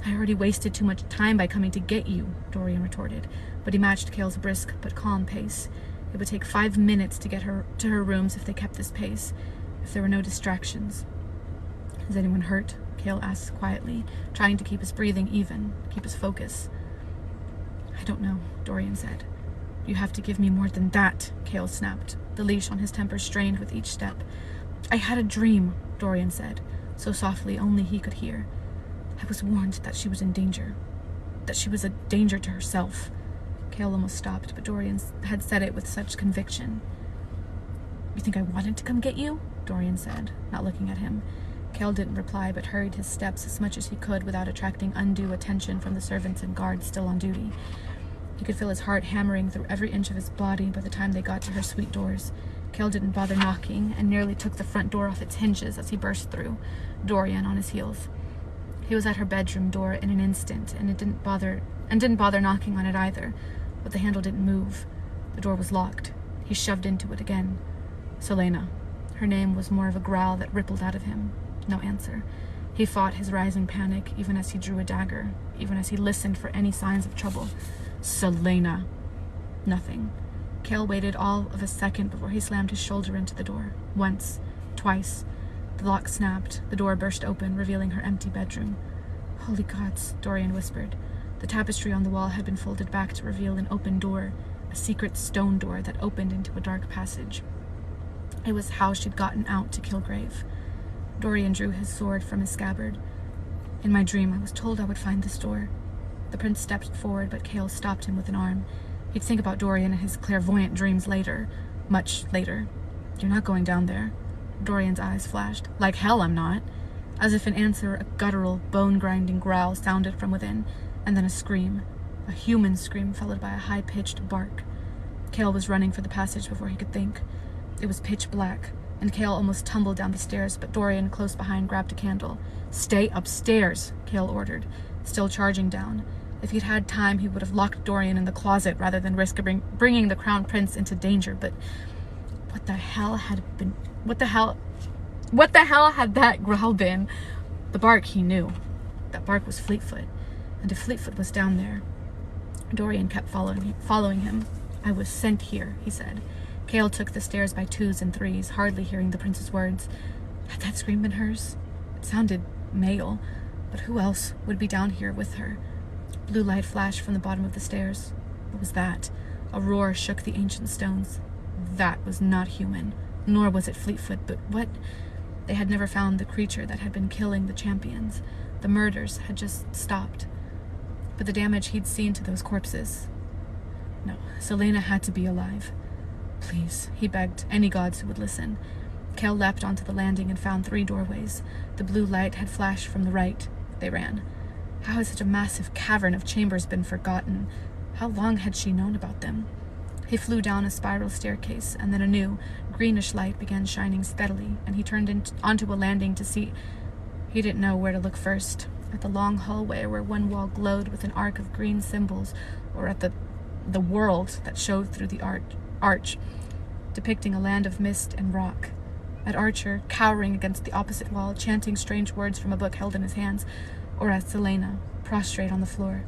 I already wasted too much time by coming to get you, Dorian retorted, but he matched Cale's brisk but calm pace. It would take 5 minutes to get her to her rooms if they kept this pace, if there were no distractions. Is anyone hurt? Cale asked quietly, trying to keep his breathing even, keep his focus. I don't know, Dorian said. You have to give me more than that, Cale snapped, the leash on his temper strained with each step. I had a dream, Dorian said, so softly only he could hear. I was warned that she was in danger, that she was a danger to herself. Cale almost stopped, but Dorian had said it with such conviction. You think I wanted to come get you? Dorian said, not looking at him. Cale didn't reply, but hurried his steps as much as he could without attracting undue attention from the servants and guards still on duty. He could feel his heart hammering through every inch of his body by the time they got to her suite doors. Cale didn't bother knocking, and nearly took the front door off its hinges as he burst through, Dorian on his heels. He was at her bedroom door in an instant, and didn't bother knocking on it either, but the handle didn't move. The door was locked. He shoved into it again. Selena. Her name was more of a growl that rippled out of him. No answer. He fought his rising panic, even as he drew a dagger, even as he listened for any signs of trouble. Selena. Nothing. Cale waited all of a second before he slammed his shoulder into the door. Once. Twice. The lock snapped. The door burst open, revealing her empty bedroom. Holy gods, Dorian whispered. The tapestry on the wall had been folded back to reveal an open door, a secret stone door that opened into a dark passage. It was how she'd gotten out to Kilgrave. Dorian drew his sword from his scabbard. In my dream, I was told I would find this door. The prince stepped forward, but Cale stopped him with an arm. He'd think about Dorian and his clairvoyant dreams later. Much later. You're not going down there. Dorian's eyes flashed. Like hell I'm not. As if in answer, a guttural, bone-grinding growl sounded from within, and then a scream. A human scream followed by a high-pitched bark. Cale was running for the passage before he could think. It was pitch black, and Cale almost tumbled down the stairs, but Dorian, close behind, grabbed a candle. Stay upstairs, Cale ordered, still charging down. If he'd had time, he would have locked Dorian in the closet rather than risk bringing the crown prince into danger, but what the hell had that growl been? The bark he knew. That bark was Fleetfoot, and if Fleetfoot was down there... Dorian kept following him. I was sent here, he said. Cale took the stairs by 2s and 3s, hardly hearing the prince's words. Had that scream been hers? It sounded male, but who else would be down here with her? Blue light flashed from the bottom of the stairs. What was that? A roar shook the ancient stones. That was not human, nor was it Fleetfoot, but what? They had never found the creature that had been killing the champions. The murders had just stopped. But the damage he'd seen to those corpses... No, Selena had to be alive. Please, he begged, any gods who would listen. Cale leapt onto the landing and found 3 doorways. The blue light had flashed from the right. They ran. How had such a massive cavern of chambers been forgotten? How long had she known about them? He flew down a spiral staircase, and then a new, greenish light began shining steadily, and he turned onto a landing to see... He didn't know where to look first. At the long hallway where one wall glowed with an arc of green symbols, or at the world that showed through the arch, depicting a land of mist and rock. At Archer, cowering against the opposite wall, chanting strange words from a book held in his hands, or at Selena, prostrate on the floor,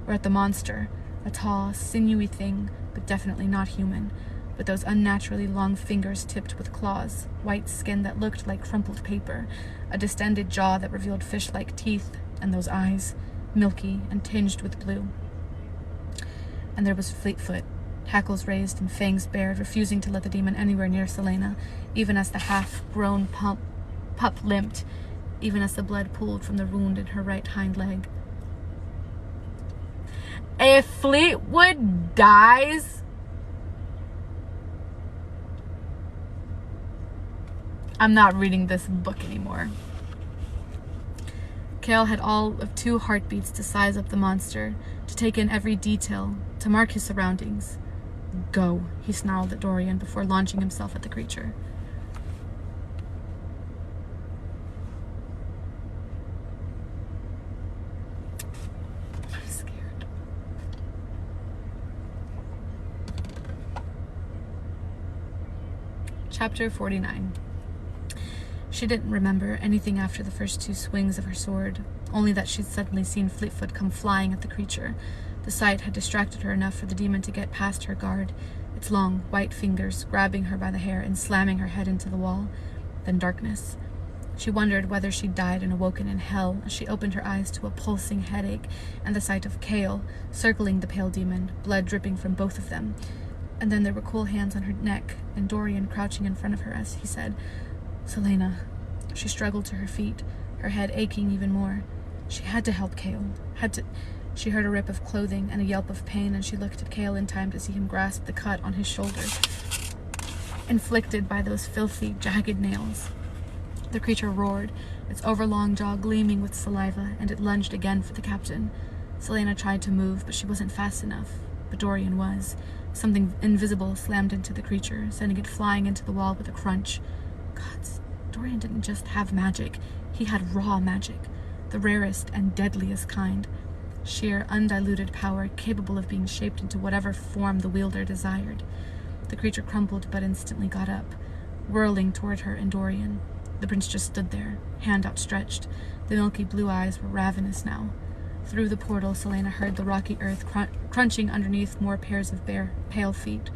or at the monster, a tall, sinewy thing, but definitely not human, with those unnaturally long fingers tipped with claws, white skin that looked like crumpled paper, a distended jaw that revealed fish-like teeth, and those eyes, milky and tinged with blue. And there was Fleetfoot, hackles raised and fangs bared, refusing to let the demon anywhere near Selena, even as the half-grown pup limped, even as the blood pooled from the wound in her right hind leg. If Fleetwood dies... I'm not reading this book anymore. Cale had all of 2 heartbeats to size up the monster, to take in every detail, to mark his surroundings. Go, he snarled at Dorian before launching himself at the creature. I'm scared. Chapter 49. She didn't remember anything after the first 2 swings of her sword, only that she'd suddenly seen Fleetfoot come flying at the creature. The sight had distracted her enough for the demon to get past her guard, its long, white fingers grabbing her by the hair and slamming her head into the wall. Then darkness. She wondered whether she'd died and awoken in hell as she opened her eyes to a pulsing headache and the sight of Kale circling the pale demon, blood dripping from both of them. And then there were cool hands on her neck and Dorian crouching in front of her as he said, "Selena." She struggled to her feet, her head aching even more. She had to help Kale. She heard a rip of clothing and a yelp of pain, and she looked at Kale in time to see him grasp the cut on his shoulder, inflicted by those filthy, jagged nails. The creature roared, its overlong jaw gleaming with saliva, and it lunged again for the captain. Selena tried to move, but she wasn't fast enough. But Dorian was. Something invisible slammed into the creature, sending it flying into the wall with a crunch. Gods, Dorian didn't just have magic. He had raw magic, the rarest and deadliest kind. Sheer, undiluted power capable of being shaped into whatever form the wielder desired. The creature crumpled but instantly got up, whirling toward her and Dorian. The prince just stood there, hand outstretched. The milky blue eyes were ravenous now. Through the portal, Selena heard the rocky earth crunching underneath more pairs of bare, pale feet.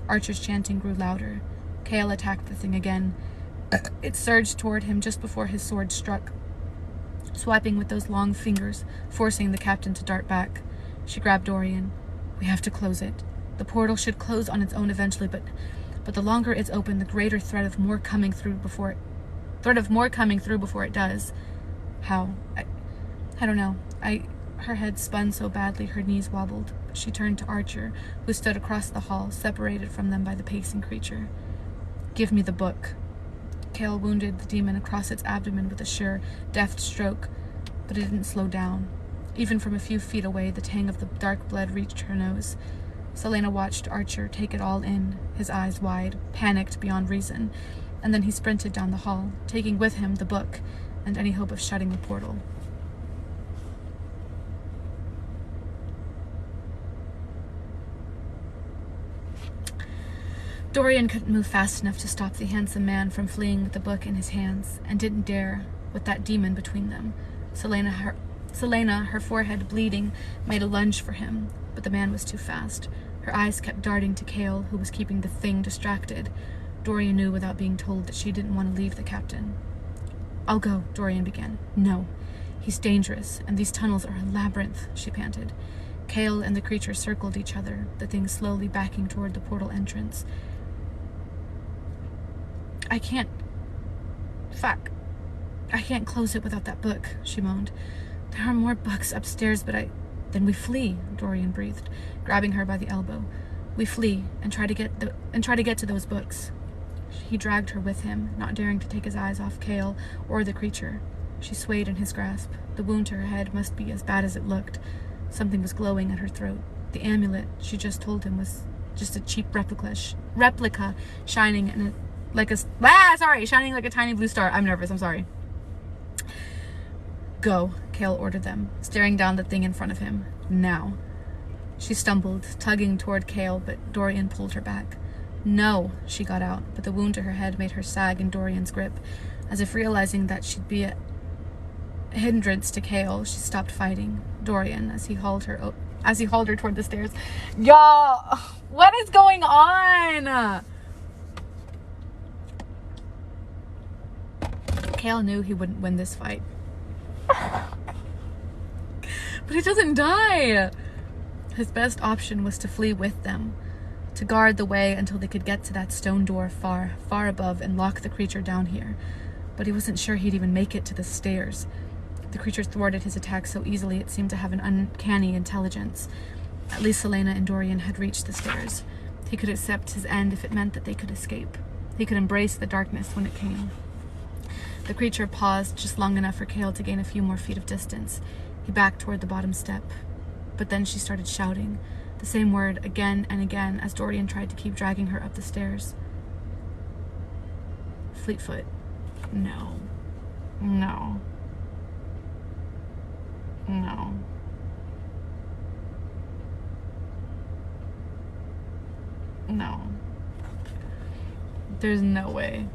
Archer's chanting grew louder. Kale attacked the thing again. It surged toward him just before his sword struck, swiping with those long fingers, forcing the captain to dart back. She grabbed Dorian. "We have to close it. The portal should close on its own eventually, but the longer it's open, the greater threat of more coming through before it does." How? I don't know. Her head spun so badly her knees wobbled. She turned to Archer, who stood across the hall, separated from them by the pacing creature. "Give me the book." Kale wounded the demon across its abdomen with a sure, deft stroke, but it didn't slow down. Even from a few feet away, the tang of the dark blood reached her nose. Selena watched Archer take it all in, his eyes wide, panicked beyond reason, and then he sprinted down the hall, taking with him the book and any hope of shutting the portal. Dorian couldn't move fast enough to stop the handsome man from fleeing with the book in his hands, and didn't dare, with that demon between them. Selena, her forehead bleeding, made a lunge for him, but the man was too fast. Her eyes kept darting to Kale, who was keeping the thing distracted. Dorian knew without being told that she didn't want to leave the captain. "I'll go," Dorian began. "No. He's dangerous, and these tunnels are a labyrinth," she panted. Kale and the creature circled each other, the thing slowly backing toward the portal entrance. I can't close it without that book," she moaned. "There are more books upstairs, but Then we flee," Dorian breathed, grabbing her by the elbow. "We flee and try to get to those books." He dragged her with him, not daring to take his eyes off Kale or the creature. She swayed in his grasp. The wound to her head must be as bad as it looked. Something was glowing at her throat. The amulet she just told him was just a cheap replica shining like a tiny blue star. I'm nervous, I'm sorry. "Go," Kale ordered them, staring down the thing in front of him. "Now." She stumbled, tugging toward Kale, but Dorian pulled her back. "No," she got out, but the wound to her head made her sag in Dorian's grip. As if realizing that she'd be a hindrance to Kale, she stopped fighting Dorian as he hauled her toward the stairs. Y'all, what is going on? Kale knew he wouldn't win this fight. But he doesn't die. His best option was to flee with them, to guard the way until they could get to that stone door far, far above and lock the creature down here. But he wasn't sure he'd even make it to the stairs. The creature thwarted his attack so easily it seemed to have an uncanny intelligence. At least Selena and Dorian had reached the stairs. He could accept his end if it meant that they could escape. He could embrace the darkness when it came. The creature paused just long enough for Kale to gain a few more feet of distance. He backed toward the bottom step. But then she started shouting, the same word again and again as Dorian tried to keep dragging her up the stairs. Fleetfoot. No. No. No. No. There's no way.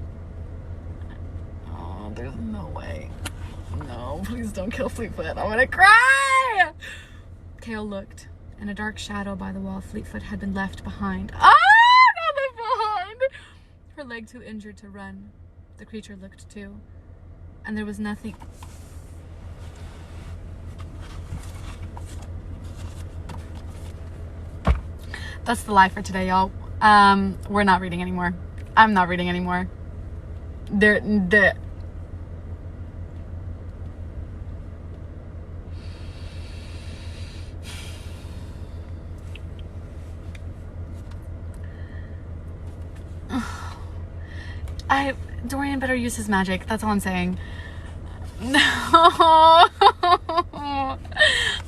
Oh. there's no way. No, please don't kill Fleetfoot. I'm gonna cry! Kale looked. In a dark shadow by the wall, Fleetfoot had been left behind. Ah! Not left behind! Her leg too injured to run. The creature looked too. And there was nothing... That's the lie for today, y'all. We're not reading anymore. I'm not reading anymore. Dorian better use his magic. That's all I'm saying. No. I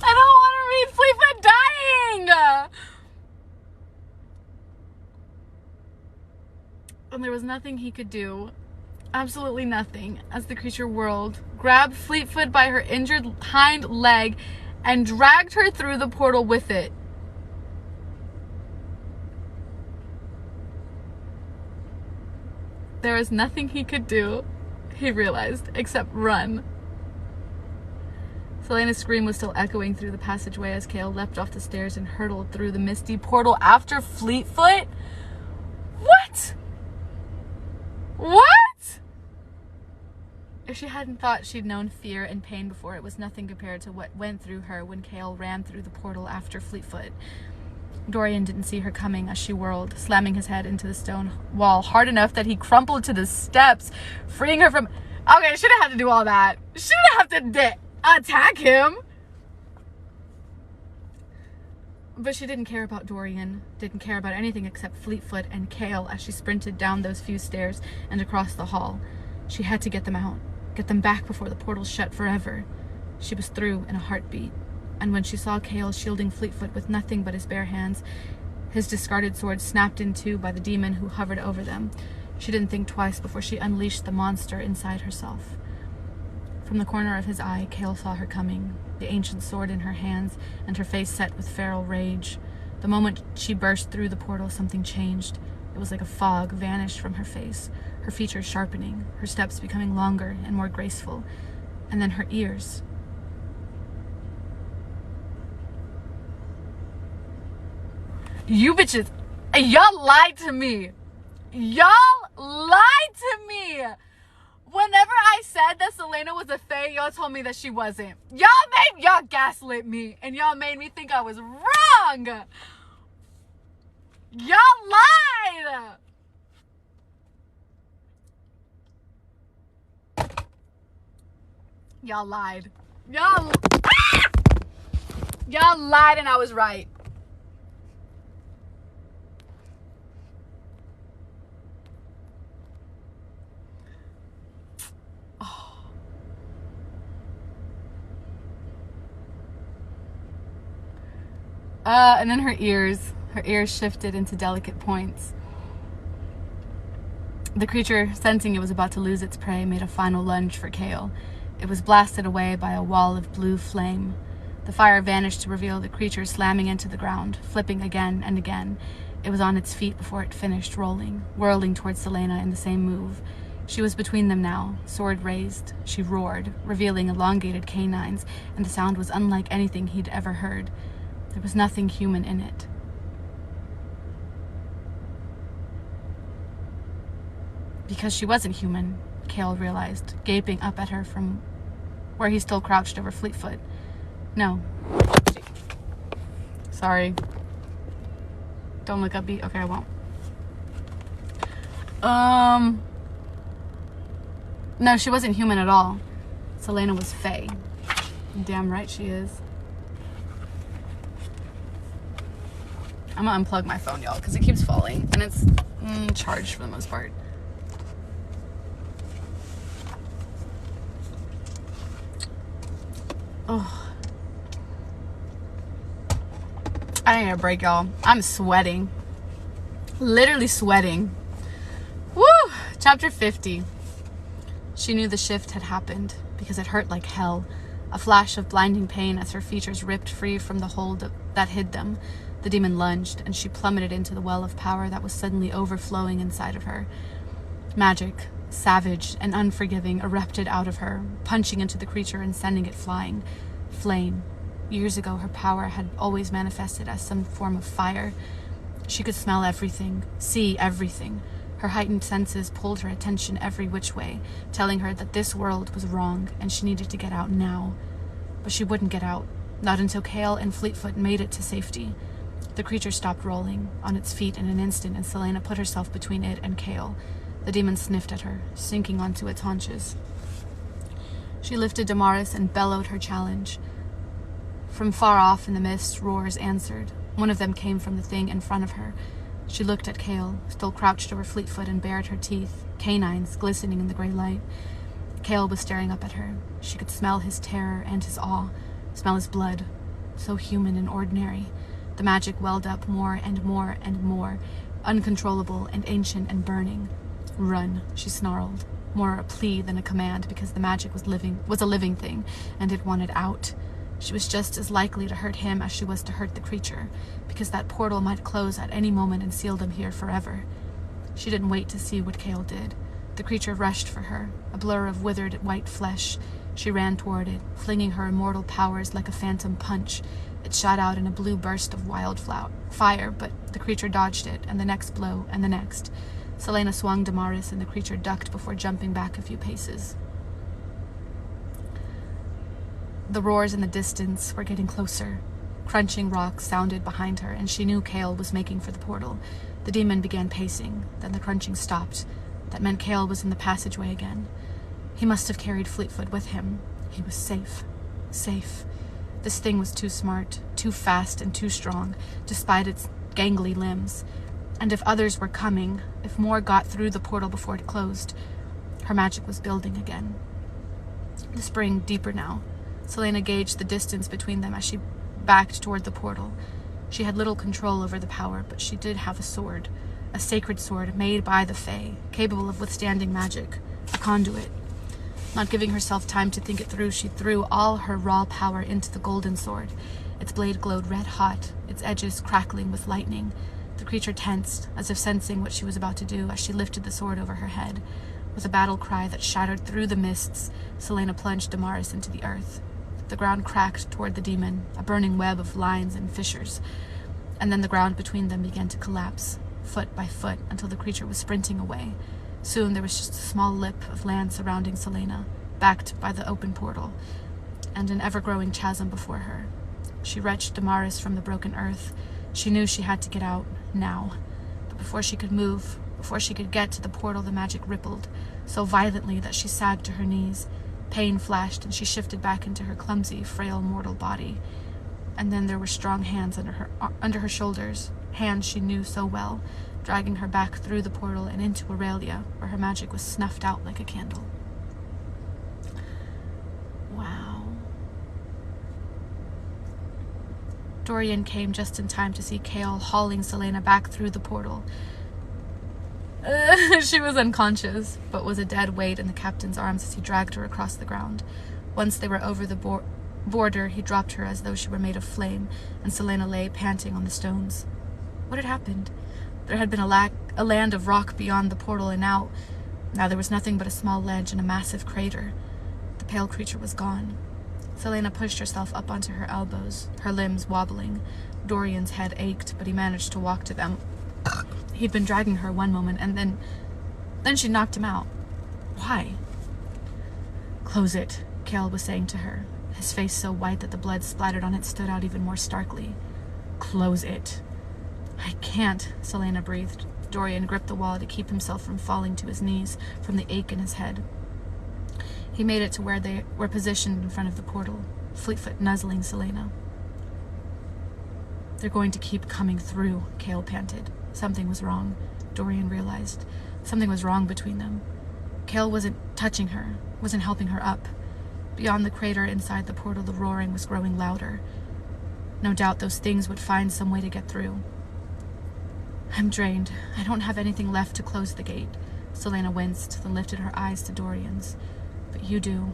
don't want to read Fleetfoot dying. And there was nothing he could do. Absolutely nothing. As the creature whirled, grabbed Fleetfoot by her injured hind leg, and dragged her through the portal with it. There was nothing he could do, he realized, except run. Selena's scream was still echoing through the passageway as Kale leapt off the stairs and hurtled through the misty portal after Fleetfoot. What? What? If she hadn't thought she'd known fear and pain before, it was nothing compared to what went through her when Kale ran through the portal after Fleetfoot. Dorian didn't see her coming as she whirled, slamming his head into the stone wall hard enough that he crumpled to the steps, freeing her from... Okay, she didn't have to do all that. She didn't have to attack him. But she didn't care about Dorian, didn't care about anything except Fleetfoot and Kale as she sprinted down those few stairs and across the hall. She had to get them out, get them back before the portal shut forever. She was through in a heartbeat. And when she saw Kale shielding Fleetfoot with nothing but his bare hands, his discarded sword snapped in two by the demon who hovered over them, she didn't think twice before she unleashed the monster inside herself. From the corner of his eye, Kale saw her coming, the ancient sword in her hands and her face set with feral rage. The moment she burst through the portal, something changed. It was like a fog vanished from her face, her features sharpening, her steps becoming longer and more graceful, and then her ears. You bitches, y'all lied to me. Y'all lied to me. Whenever I said that Selena was a fae, y'all told me that she wasn't. Y'all gaslit me, and y'all made me think I was wrong. Y'all lied. Y'all lied. Y'all lied, and I was right. And then her ears shifted into delicate points. The creature, sensing it was about to lose its prey, made a final lunge for Kale. It was blasted away by a wall of blue flame. The fire vanished to reveal the creature slamming into the ground, flipping again and again. It was on its feet before it finished rolling, whirling towards Selena in the same move. She was between them now, sword raised. She roared, revealing elongated canines, and the sound was unlike anything he'd ever heard. There was nothing human in it. Because she wasn't human, Kale realized, gaping up at her from where he still crouched over Fleetfoot. No. Sorry. Don't look up, B. Okay, I won't. No, she wasn't human at all. Selena was fae. Damn right she is. I'm gonna unplug my phone, y'all, because it keeps falling, and it's charged for the most part. Oh. I need a break, y'all. I'm sweating. Literally sweating. Woo! Chapter 50. She knew the shift had happened because it hurt like hell. A flash of blinding pain as her features ripped free from the hold that hid them. The demon lunged, and she plummeted into the well of power that was suddenly overflowing inside of her. Magic, savage and unforgiving, erupted out of her, punching into the creature and sending it flying. Flame. Years ago, her power had always manifested as some form of fire. She could smell everything, see everything. Her heightened senses pulled her attention every which way, telling her that this world was wrong and she needed to get out now. But she wouldn't get out, not until Kale and Fleetfoot made it to safety. The creature stopped rolling on its feet in an instant, and Selena put herself between it and Kale. The demon sniffed at her, sinking onto its haunches. She lifted Damaris and bellowed her challenge. From far off in the mist, roars answered. One of them came from the thing in front of her. She looked at Kale, still crouched over Fleetfoot, and bared her teeth, canines glistening in the gray light. Kale was staring up at her. She could smell his terror and his awe, smell his blood, so human and ordinary. The magic welled up more and more and more, uncontrollable and ancient and burning. "Run," she snarled, more a plea than a command, because the magic was a living thing, and it wanted out. She was just as likely to hurt him as she was to hurt the creature, because that portal might close at any moment and seal them here forever. She didn't wait to see what Kale did. The creature rushed for her, a blur of withered white flesh. She ran toward it, flinging her immortal powers like a phantom punch. It shot out in a blue burst of fire, but the creature dodged it, and the next blow, and the next. Selena swung Damaris, and the creature ducked before jumping back a few paces. The roars in the distance were getting closer. Crunching rocks sounded behind her, and she knew Kale was making for the portal. The demon began pacing, then the crunching stopped. That meant Kale was in the passageway again. He must have carried Fleetfoot with him. He was safe. Safe. This thing was too smart, too fast, and too strong, despite its gangly limbs. And if others were coming, if more got through the portal before it closed, her magic was building again. The spring deeper now. Selena gauged the distance between them as she backed toward the portal. She had little control over the power, but she did have a sword. A sacred sword made by the Fae, capable of withstanding magic. A conduit. Not giving herself time to think it through, she threw all her raw power into the golden sword. Its blade glowed red hot, its edges crackling with lightning. The creature tensed, as if sensing what she was about to do, as she lifted the sword over her head. With a battle cry that shattered through the mists, Selena plunged Damaris into the earth. The ground cracked toward the demon, a burning web of lines and fissures. And then the ground between them began to collapse, foot by foot, until the creature was sprinting away. Soon there was just a small lip of land surrounding Selena, backed by the open portal, and an ever-growing chasm before her. She wrenched Damaris from the broken earth. She knew she had to get out, now. But before she could move, before she could get to the portal, the magic rippled, so violently that she sagged to her knees. Pain flashed, and she shifted back into her clumsy, frail, mortal body. And then there were strong hands under her shoulders, hands she knew so well, dragging her back through the portal and into Aurelia, where her magic was snuffed out like a candle. Wow. Dorian came just in time to see Kale hauling Selena back through the portal. She was unconscious, but was a dead weight in the captain's arms as he dragged her across the ground. Once they were over the border, he dropped her as though she were made of flame, and Selena lay panting on the stones. What had happened? There had been a land of rock beyond the portal, and now there was nothing but a small ledge and a massive crater. The pale creature was gone. Selena pushed herself up onto her elbows, her limbs wobbling. Dorian's head ached, but he managed to walk to them. He'd been dragging her one moment, and then she knocked him out. Why? "Close it," Kale was saying to her. His face so white that the blood splattered on it stood out even more starkly. "Close it." "I can't," Selena breathed. Dorian gripped the wall to keep himself from falling to his knees from the ache in his head. He made it to where they were positioned in front of the portal, Fleetfoot nuzzling Selena. "They're going to keep coming through," Kale panted. Something was wrong, Dorian realized. Something was wrong between them. Kale wasn't touching her, wasn't helping her up. Beyond the crater inside the portal, the roaring was growing louder. No doubt those things would find some way to get through. "I'm drained. I don't have anything left to close the gate." Selena winced, then lifted her eyes to Dorian's. "But you do."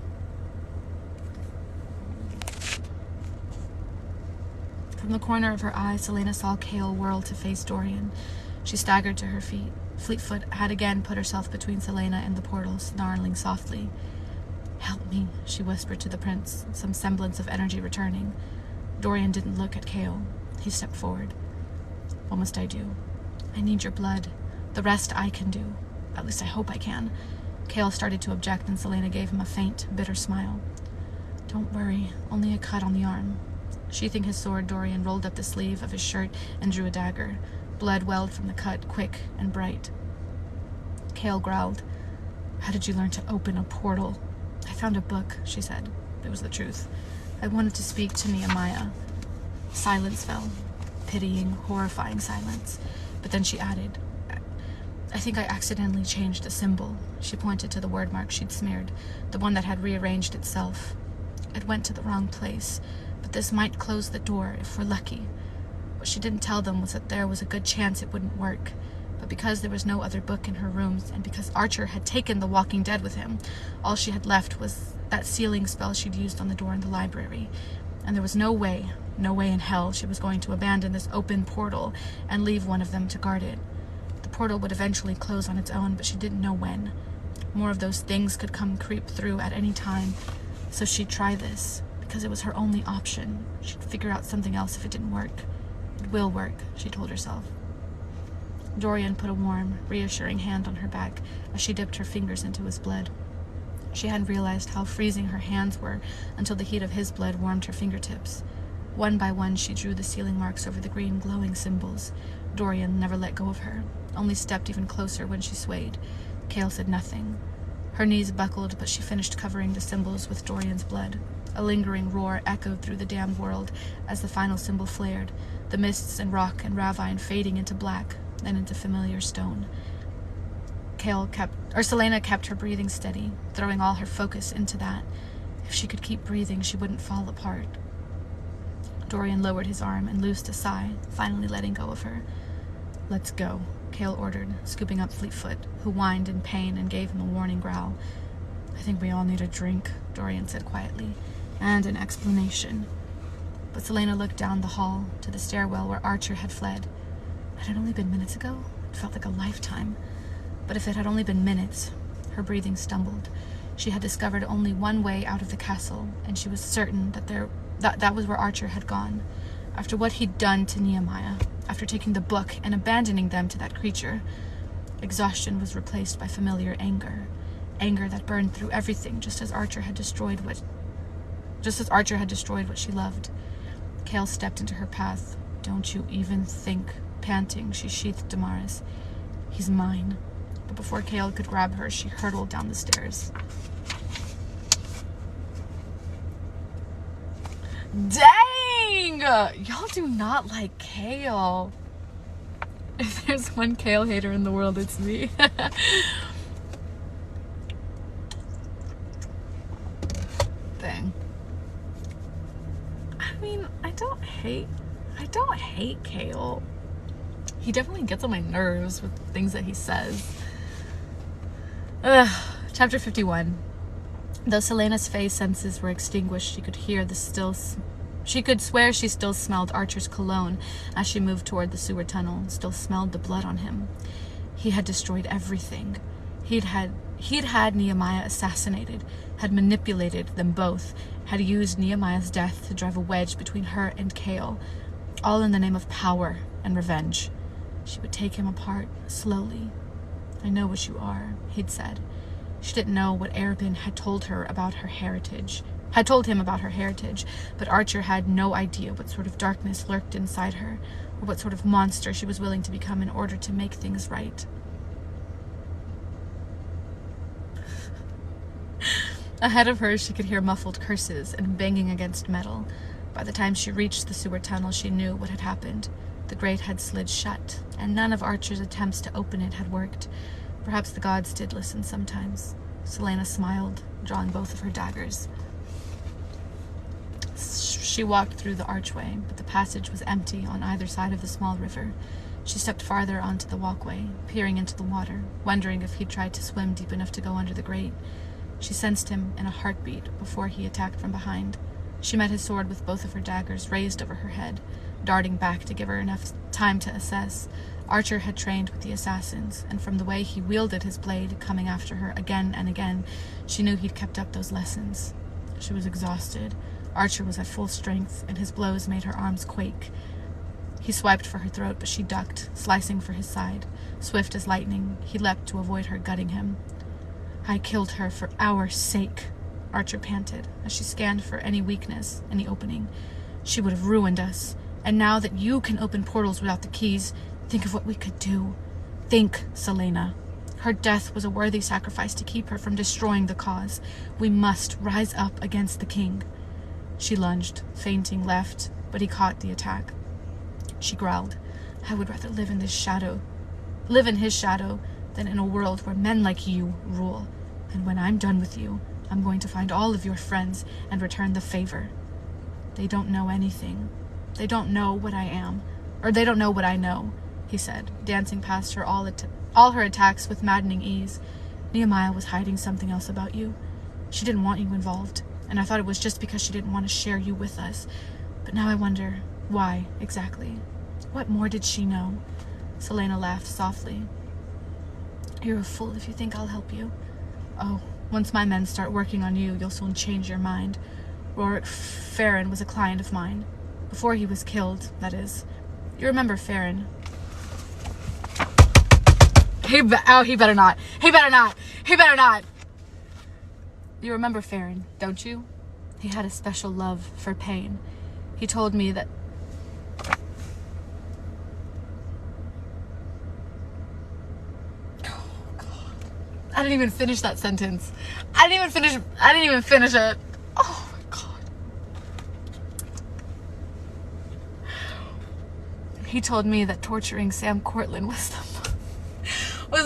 From the corner of her eye, Selena saw Kale whirl to face Dorian. She staggered to her feet. Fleetfoot had again put herself between Selena and the portal, snarling softly. "Help me," she whispered to the prince, some semblance of energy returning. Dorian didn't look at Kale. He stepped forward. "What must I do?" "I need your blood. The rest I can do. At least I hope I can." Kale started to object, and Selena gave him a faint, bitter smile. "Don't worry, only a cut on the arm." Sheathing his sword, Dorian rolled up the sleeve of his shirt and drew a dagger. Blood welled from the cut, quick and bright. Kale growled. "How did you learn to open a portal?" "I found a book," she said. It was the truth. "I wanted to speak to Nehemiah." Silence fell. Pitying, horrifying silence. But then she added, "I think I accidentally changed a symbol." She pointed to the word mark she'd smeared, the one that had rearranged itself. "It went to the wrong place, but this might close the door if we're lucky." What she didn't tell them was that there was a good chance it wouldn't work. But because there was no other book in her rooms, and because Archer had taken The Walking Dead with him, all she had left was that sealing spell she'd used on the door in the library. And there was no way in hell she was going to abandon this open portal and leave one of them to guard it. The portal would eventually close on its own, but she didn't know when. More of those things could come creep through at any time, so she'd try this, because it was her only option. She'd figure out something else if it didn't work. It will work, she told herself. Dorian put a warm, reassuring hand on her back as she dipped her fingers into his blood. She hadn't realized how freezing her hands were until the heat of his blood warmed her fingertips. One by one, she drew the sealing marks over the green, glowing symbols. Dorian never let go of her, only stepped even closer when she swayed. Kale said nothing. Her knees buckled, but she finished covering the symbols with Dorian's blood. A lingering roar echoed through the damned world as the final symbol flared, the mists and rock and ravine fading into black, then into familiar stone. Selena kept her breathing steady, throwing all her focus into that. If she could keep breathing, she wouldn't fall apart. Dorian lowered his arm and loosed a sigh, finally letting go of her. "Let's go," Kale ordered, scooping up Fleetfoot, who whined in pain and gave him a warning growl. "I think we all need a drink," Dorian said quietly, "and an explanation." But Selena looked down the hall to the stairwell where Archer had fled. Had it only been minutes ago? It felt like a lifetime. But if it had only been minutes, her breathing stumbled. She had discovered only one way out of the castle, and she was certain that was where Archer had gone. After what he'd done to Nehemiah, after taking the book and abandoning them to that creature, exhaustion was replaced by familiar anger. Anger that burned through everything, just as Archer had destroyed what she loved. Kale stepped into her path. "Don't you even think," panting, she sheathed Damaris. "He's mine." But before Kale could grab her, she hurtled down the stairs. Dang! Y'all do not like Kale. If there's one Kale hater in the world, it's me. Dang. I mean, I don't hate Kale. He definitely gets on my nerves with things that he says. Chapter 51. Though Selena's Fae senses were extinguished, she could swear she still smelled Archer's cologne as she moved toward the sewer tunnel, still smelled the blood on him. He had destroyed everything. He'd had Nehemiah assassinated, had manipulated them both, had used Nehemiah's death to drive a wedge between her and Kale, all in the name of power and revenge. She would take him apart, slowly. "I know what you are," he'd said. She didn't know what Arabin had told him about her heritage, but Archer had no idea what sort of darkness lurked inside her, or what sort of monster she was willing to become in order to make things right. Ahead of her, she could hear muffled curses and banging against metal. By the time she reached the sewer tunnel, she knew what had happened. The grate had slid shut, and none of Archer's attempts to open it had worked. Perhaps the gods did listen sometimes. Selena smiled, drawing both of her daggers. She walked through the archway, but the passage was empty on either side of the small river. She stepped farther onto the walkway, peering into the water, wondering if he'd tried to swim deep enough to go under the grate. She sensed him in a heartbeat before he attacked from behind. She met his sword with both of her daggers raised over her head, darting back to give her enough time to assess. Archer had trained with the assassins, and from the way he wielded his blade, coming after her again and again, she knew he'd kept up those lessons. She was exhausted. Archer was at full strength, and his blows made her arms quake. He swiped for her throat, but she ducked, slicing for his side. Swift as lightning, he leapt to avoid her gutting him. "I killed her for our sake," Archer panted, as she scanned for any weakness, any opening. "She would have ruined us. And now that you can open portals without the keys, think of what we could do. Think, Selena. Her death was a worthy sacrifice to keep her from destroying the cause. We must rise up against the king." She lunged, feinting left, but he caught the attack. She growled, "I would rather live in his shadow, than in a world where men like you rule. And when I'm done with you, I'm going to find all of your friends and return the favor. They don't know anything. They don't know what I am, or they don't know what I know," he said, dancing past her all her attacks with maddening ease. "Nehemiah was hiding something else about you. She didn't want you involved, and I thought it was just because she didn't want to share you with us. But now I wonder, why, exactly? What more did she know?" Selena laughed softly. "You're a fool if you think I'll help you. Oh, once my men start working on you, you'll soon change your mind. Rorik Farron was a client of mine. Before he was killed, that is. You remember Farron?" He better not. He better not. He better not. "You remember Farron, don't you? He had a special love for pain. He told me that..." Oh, God. I didn't even finish that sentence. I didn't even finish it. Oh, my God. He told me that torturing Sam Cortland was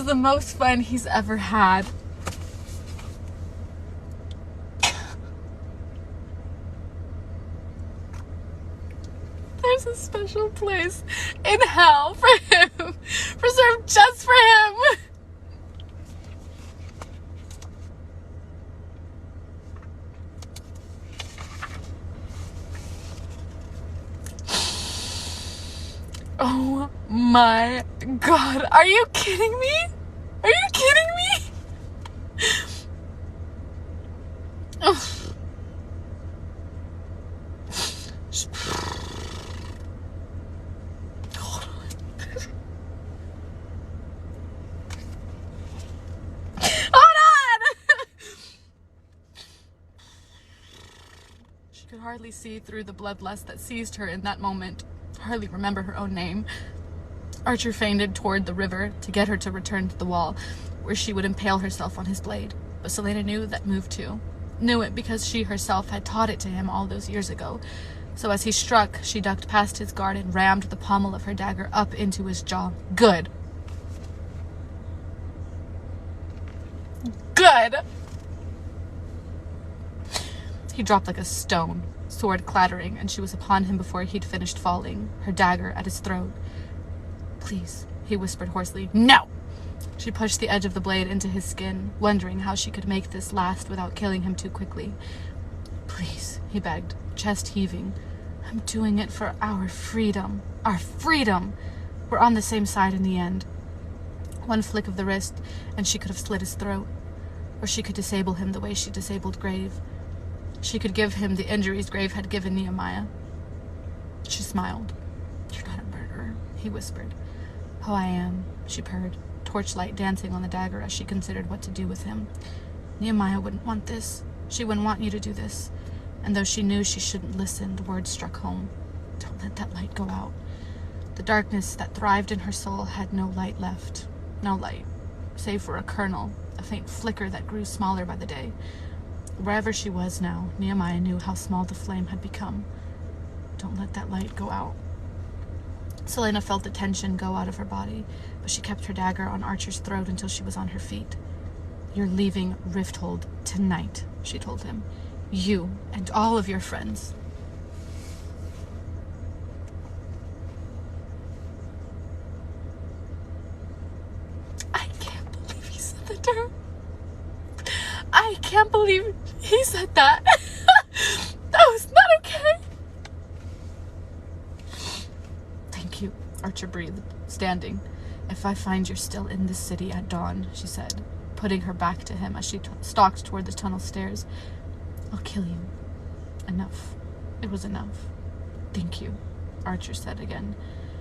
the most fun he's ever had. There's a special place in hell for him, reserved just for him. Oh my God, are you kidding me? Are you kidding me? Oh. She could hardly see through the bloodlust that seized her in that moment, hardly remember her own name. Archer feinted toward the river to get her to return to the wall, where she would impale herself on his blade. But Selena knew that move too. Knew it because she herself had taught it to him all those years ago. So as he struck, she ducked past his guard and rammed the pommel of her dagger up into his jaw. Good. Good. He dropped like a stone, sword clattering, and she was upon him before he'd finished falling, her dagger at his throat. "Please," he whispered hoarsely. "No!" She pushed the edge of the blade into his skin, wondering how she could make this last without killing him too quickly. "Please," he begged, chest heaving. "I'm doing it for our freedom. Our freedom! We're on the same side in the end." One flick of the wrist, and she could have slit his throat. Or she could disable him the way she disabled Grave. She could give him the injuries Grave had given Nehemiah. She smiled. "You're not a murderer," he whispered. "Oh, I am," she purred, torchlight dancing on the dagger as she considered what to do with him. "Nehemiah wouldn't want this. She wouldn't want you to do this." And though she knew she shouldn't listen, the words struck home. Don't let that light go out. The darkness that thrived in her soul had no light left. No light, save for a kernel, a faint flicker that grew smaller by the day. Wherever she was now, Nehemiah knew how small the flame had become. Don't let that light go out. Selena felt the tension go out of her body, but she kept her dagger on Archer's throat until she was on her feet. "You're leaving Rifthold tonight," she told him. "You and all of your friends." I can't believe he said that to her. I can't believe he said that. That was not okay. Thank you. Archer breathed, standing. "If I find you're still in this city at dawn," she said, putting her back to him as she stalked toward the tunnel stairs, "I'll kill you." Enough. It was enough. "Thank you," Archer said again.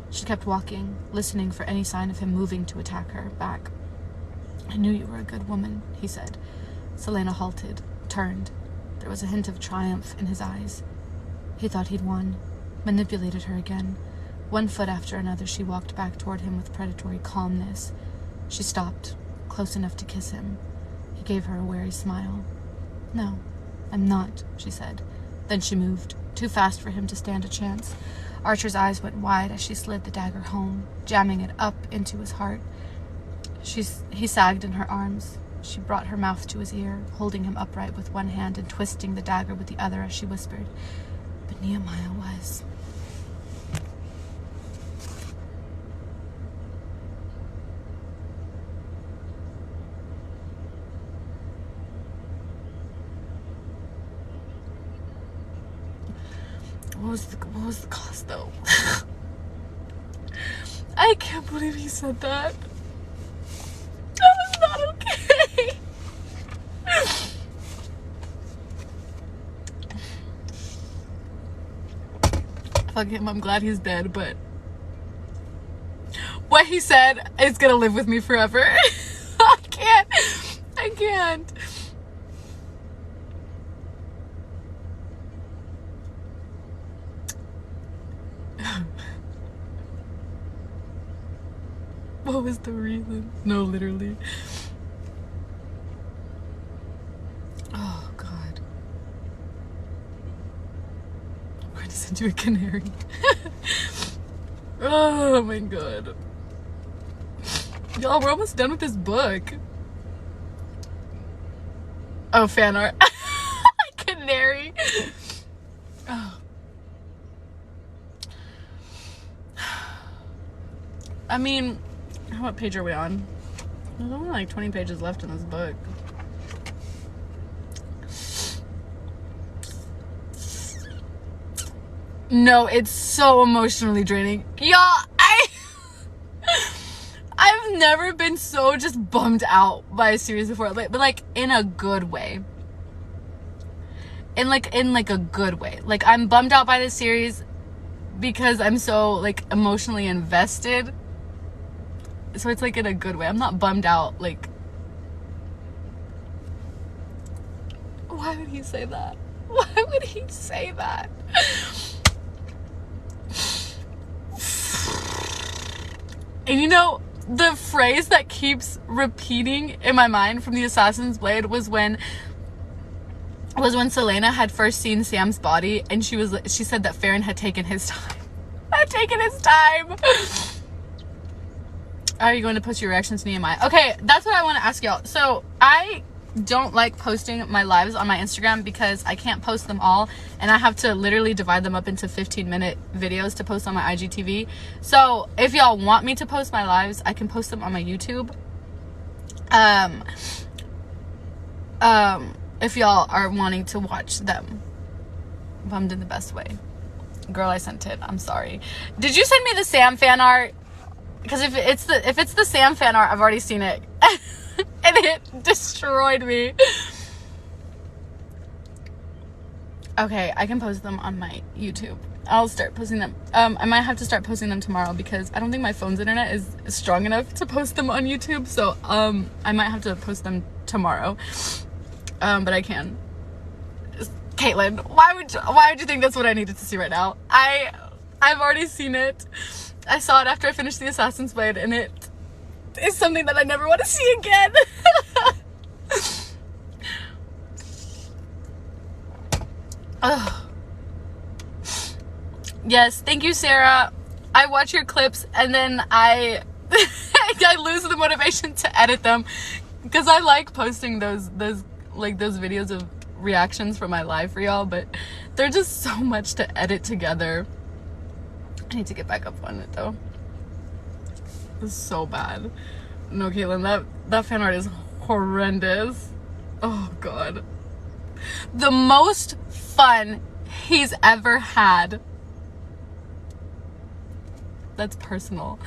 She kept walking, listening for any sign of him moving to attack her back. "I knew you were a good woman," he said. Selena halted, turned. There was a hint of triumph in his eyes. He thought he'd won, manipulated her again. One foot after another, she walked back toward him with predatory calmness. She stopped, close enough to kiss him. He gave her a wary smile. "No, I'm not," she said. Then she moved, too fast for him to stand a chance. Archer's eyes went wide as she slid the dagger home, jamming it up into his heart. He sagged in her arms. She brought her mouth to his ear, holding him upright with one hand and twisting the dagger with the other as she whispered, "But Nehemiah was..." What was the cost, though? I can't believe he said that. That was not okay. Fuck him, I'm glad he's dead, but what he said is gonna live with me forever. I can't. What was the reason? No, literally. Oh, God. I'm going to send you a canary. Oh, my God. Y'all, we're almost done with this book. Oh, fan art. Canary. Oh. I mean, what page are we on? There's only like 20 pages left in this book. No, it's so emotionally draining. Y'all, I've never been so just bummed out by a series before, but like in a good way. In like a good way. Like, I'm bummed out by this series because I'm so like emotionally invested. So it's like in a good way. I'm not bummed out, like... Why would he say that? Why would he say that? And you know, the phrase that keeps repeating in my mind from the Assassin's Blade was when Selena had first seen Sam's body, and she said that Farron had taken his time. Are you going to post your reactions to Nehemiah? Okay, that's what I want to ask y'all. So I don't like posting my lives on my Instagram because I can't post them all, and I have to literally divide them up into 15-minute videos to post on my IGTV. So if y'all want me to post my lives, I can post them on my YouTube. If y'all are wanting to watch them, bummed in the best way. Girl, I sent it. I'm sorry. Did you send me the Sam fan art? Because if it's the Sam fan art, I've already seen it. And it destroyed me. Okay, I can post them on my YouTube. I'll start posting them. I might have to start posting them tomorrow because I don't think my phone's internet is strong enough to post them on YouTube. So I might have to post them tomorrow. But I can. Caitlin, why would you think that's what I needed to see right now? I've already seen it. I saw it after I finished the Assassin's Blade, and it is something that I never want to see again. Yes, thank you, Sarah. I watch your clips, and then I lose the motivation to edit them because I like posting those videos of reactions from my live for y'all, but they're just so much to edit together. I need to get back up on it though. It's so bad. No, Caitlin, that fan art is horrendous. Oh God. The most fun he's ever had. That's personal.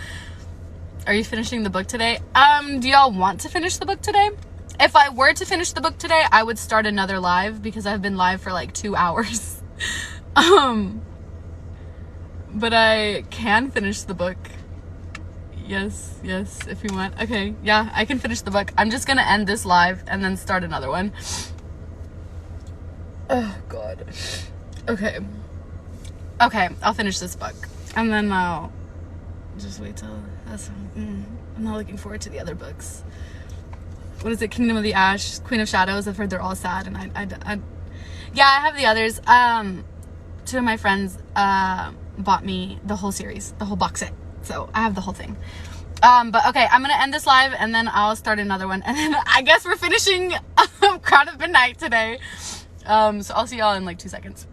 Are you finishing the book today? Do y'all want to finish the book today? If I were to finish the book today, I would start another live because I've been live for like 2 hours. But I can finish the book. Yes, if you want. Okay, yeah, I can finish the book. I'm just gonna end this live and then start another one. Oh, God. Okay, I'll finish this book. And then I'll just wait till... I'm not looking forward to the other books. What is it? Kingdom of the Ash, Queen of Shadows. I've heard they're all sad, and yeah, I have the others. 2 of my friends bought me the whole series, the whole box set, so I have the whole thing. But okay, I'm gonna end this live and then I'll start another one, and then I guess we're finishing Crown of Midnight today. So I'll see y'all in like 2 seconds.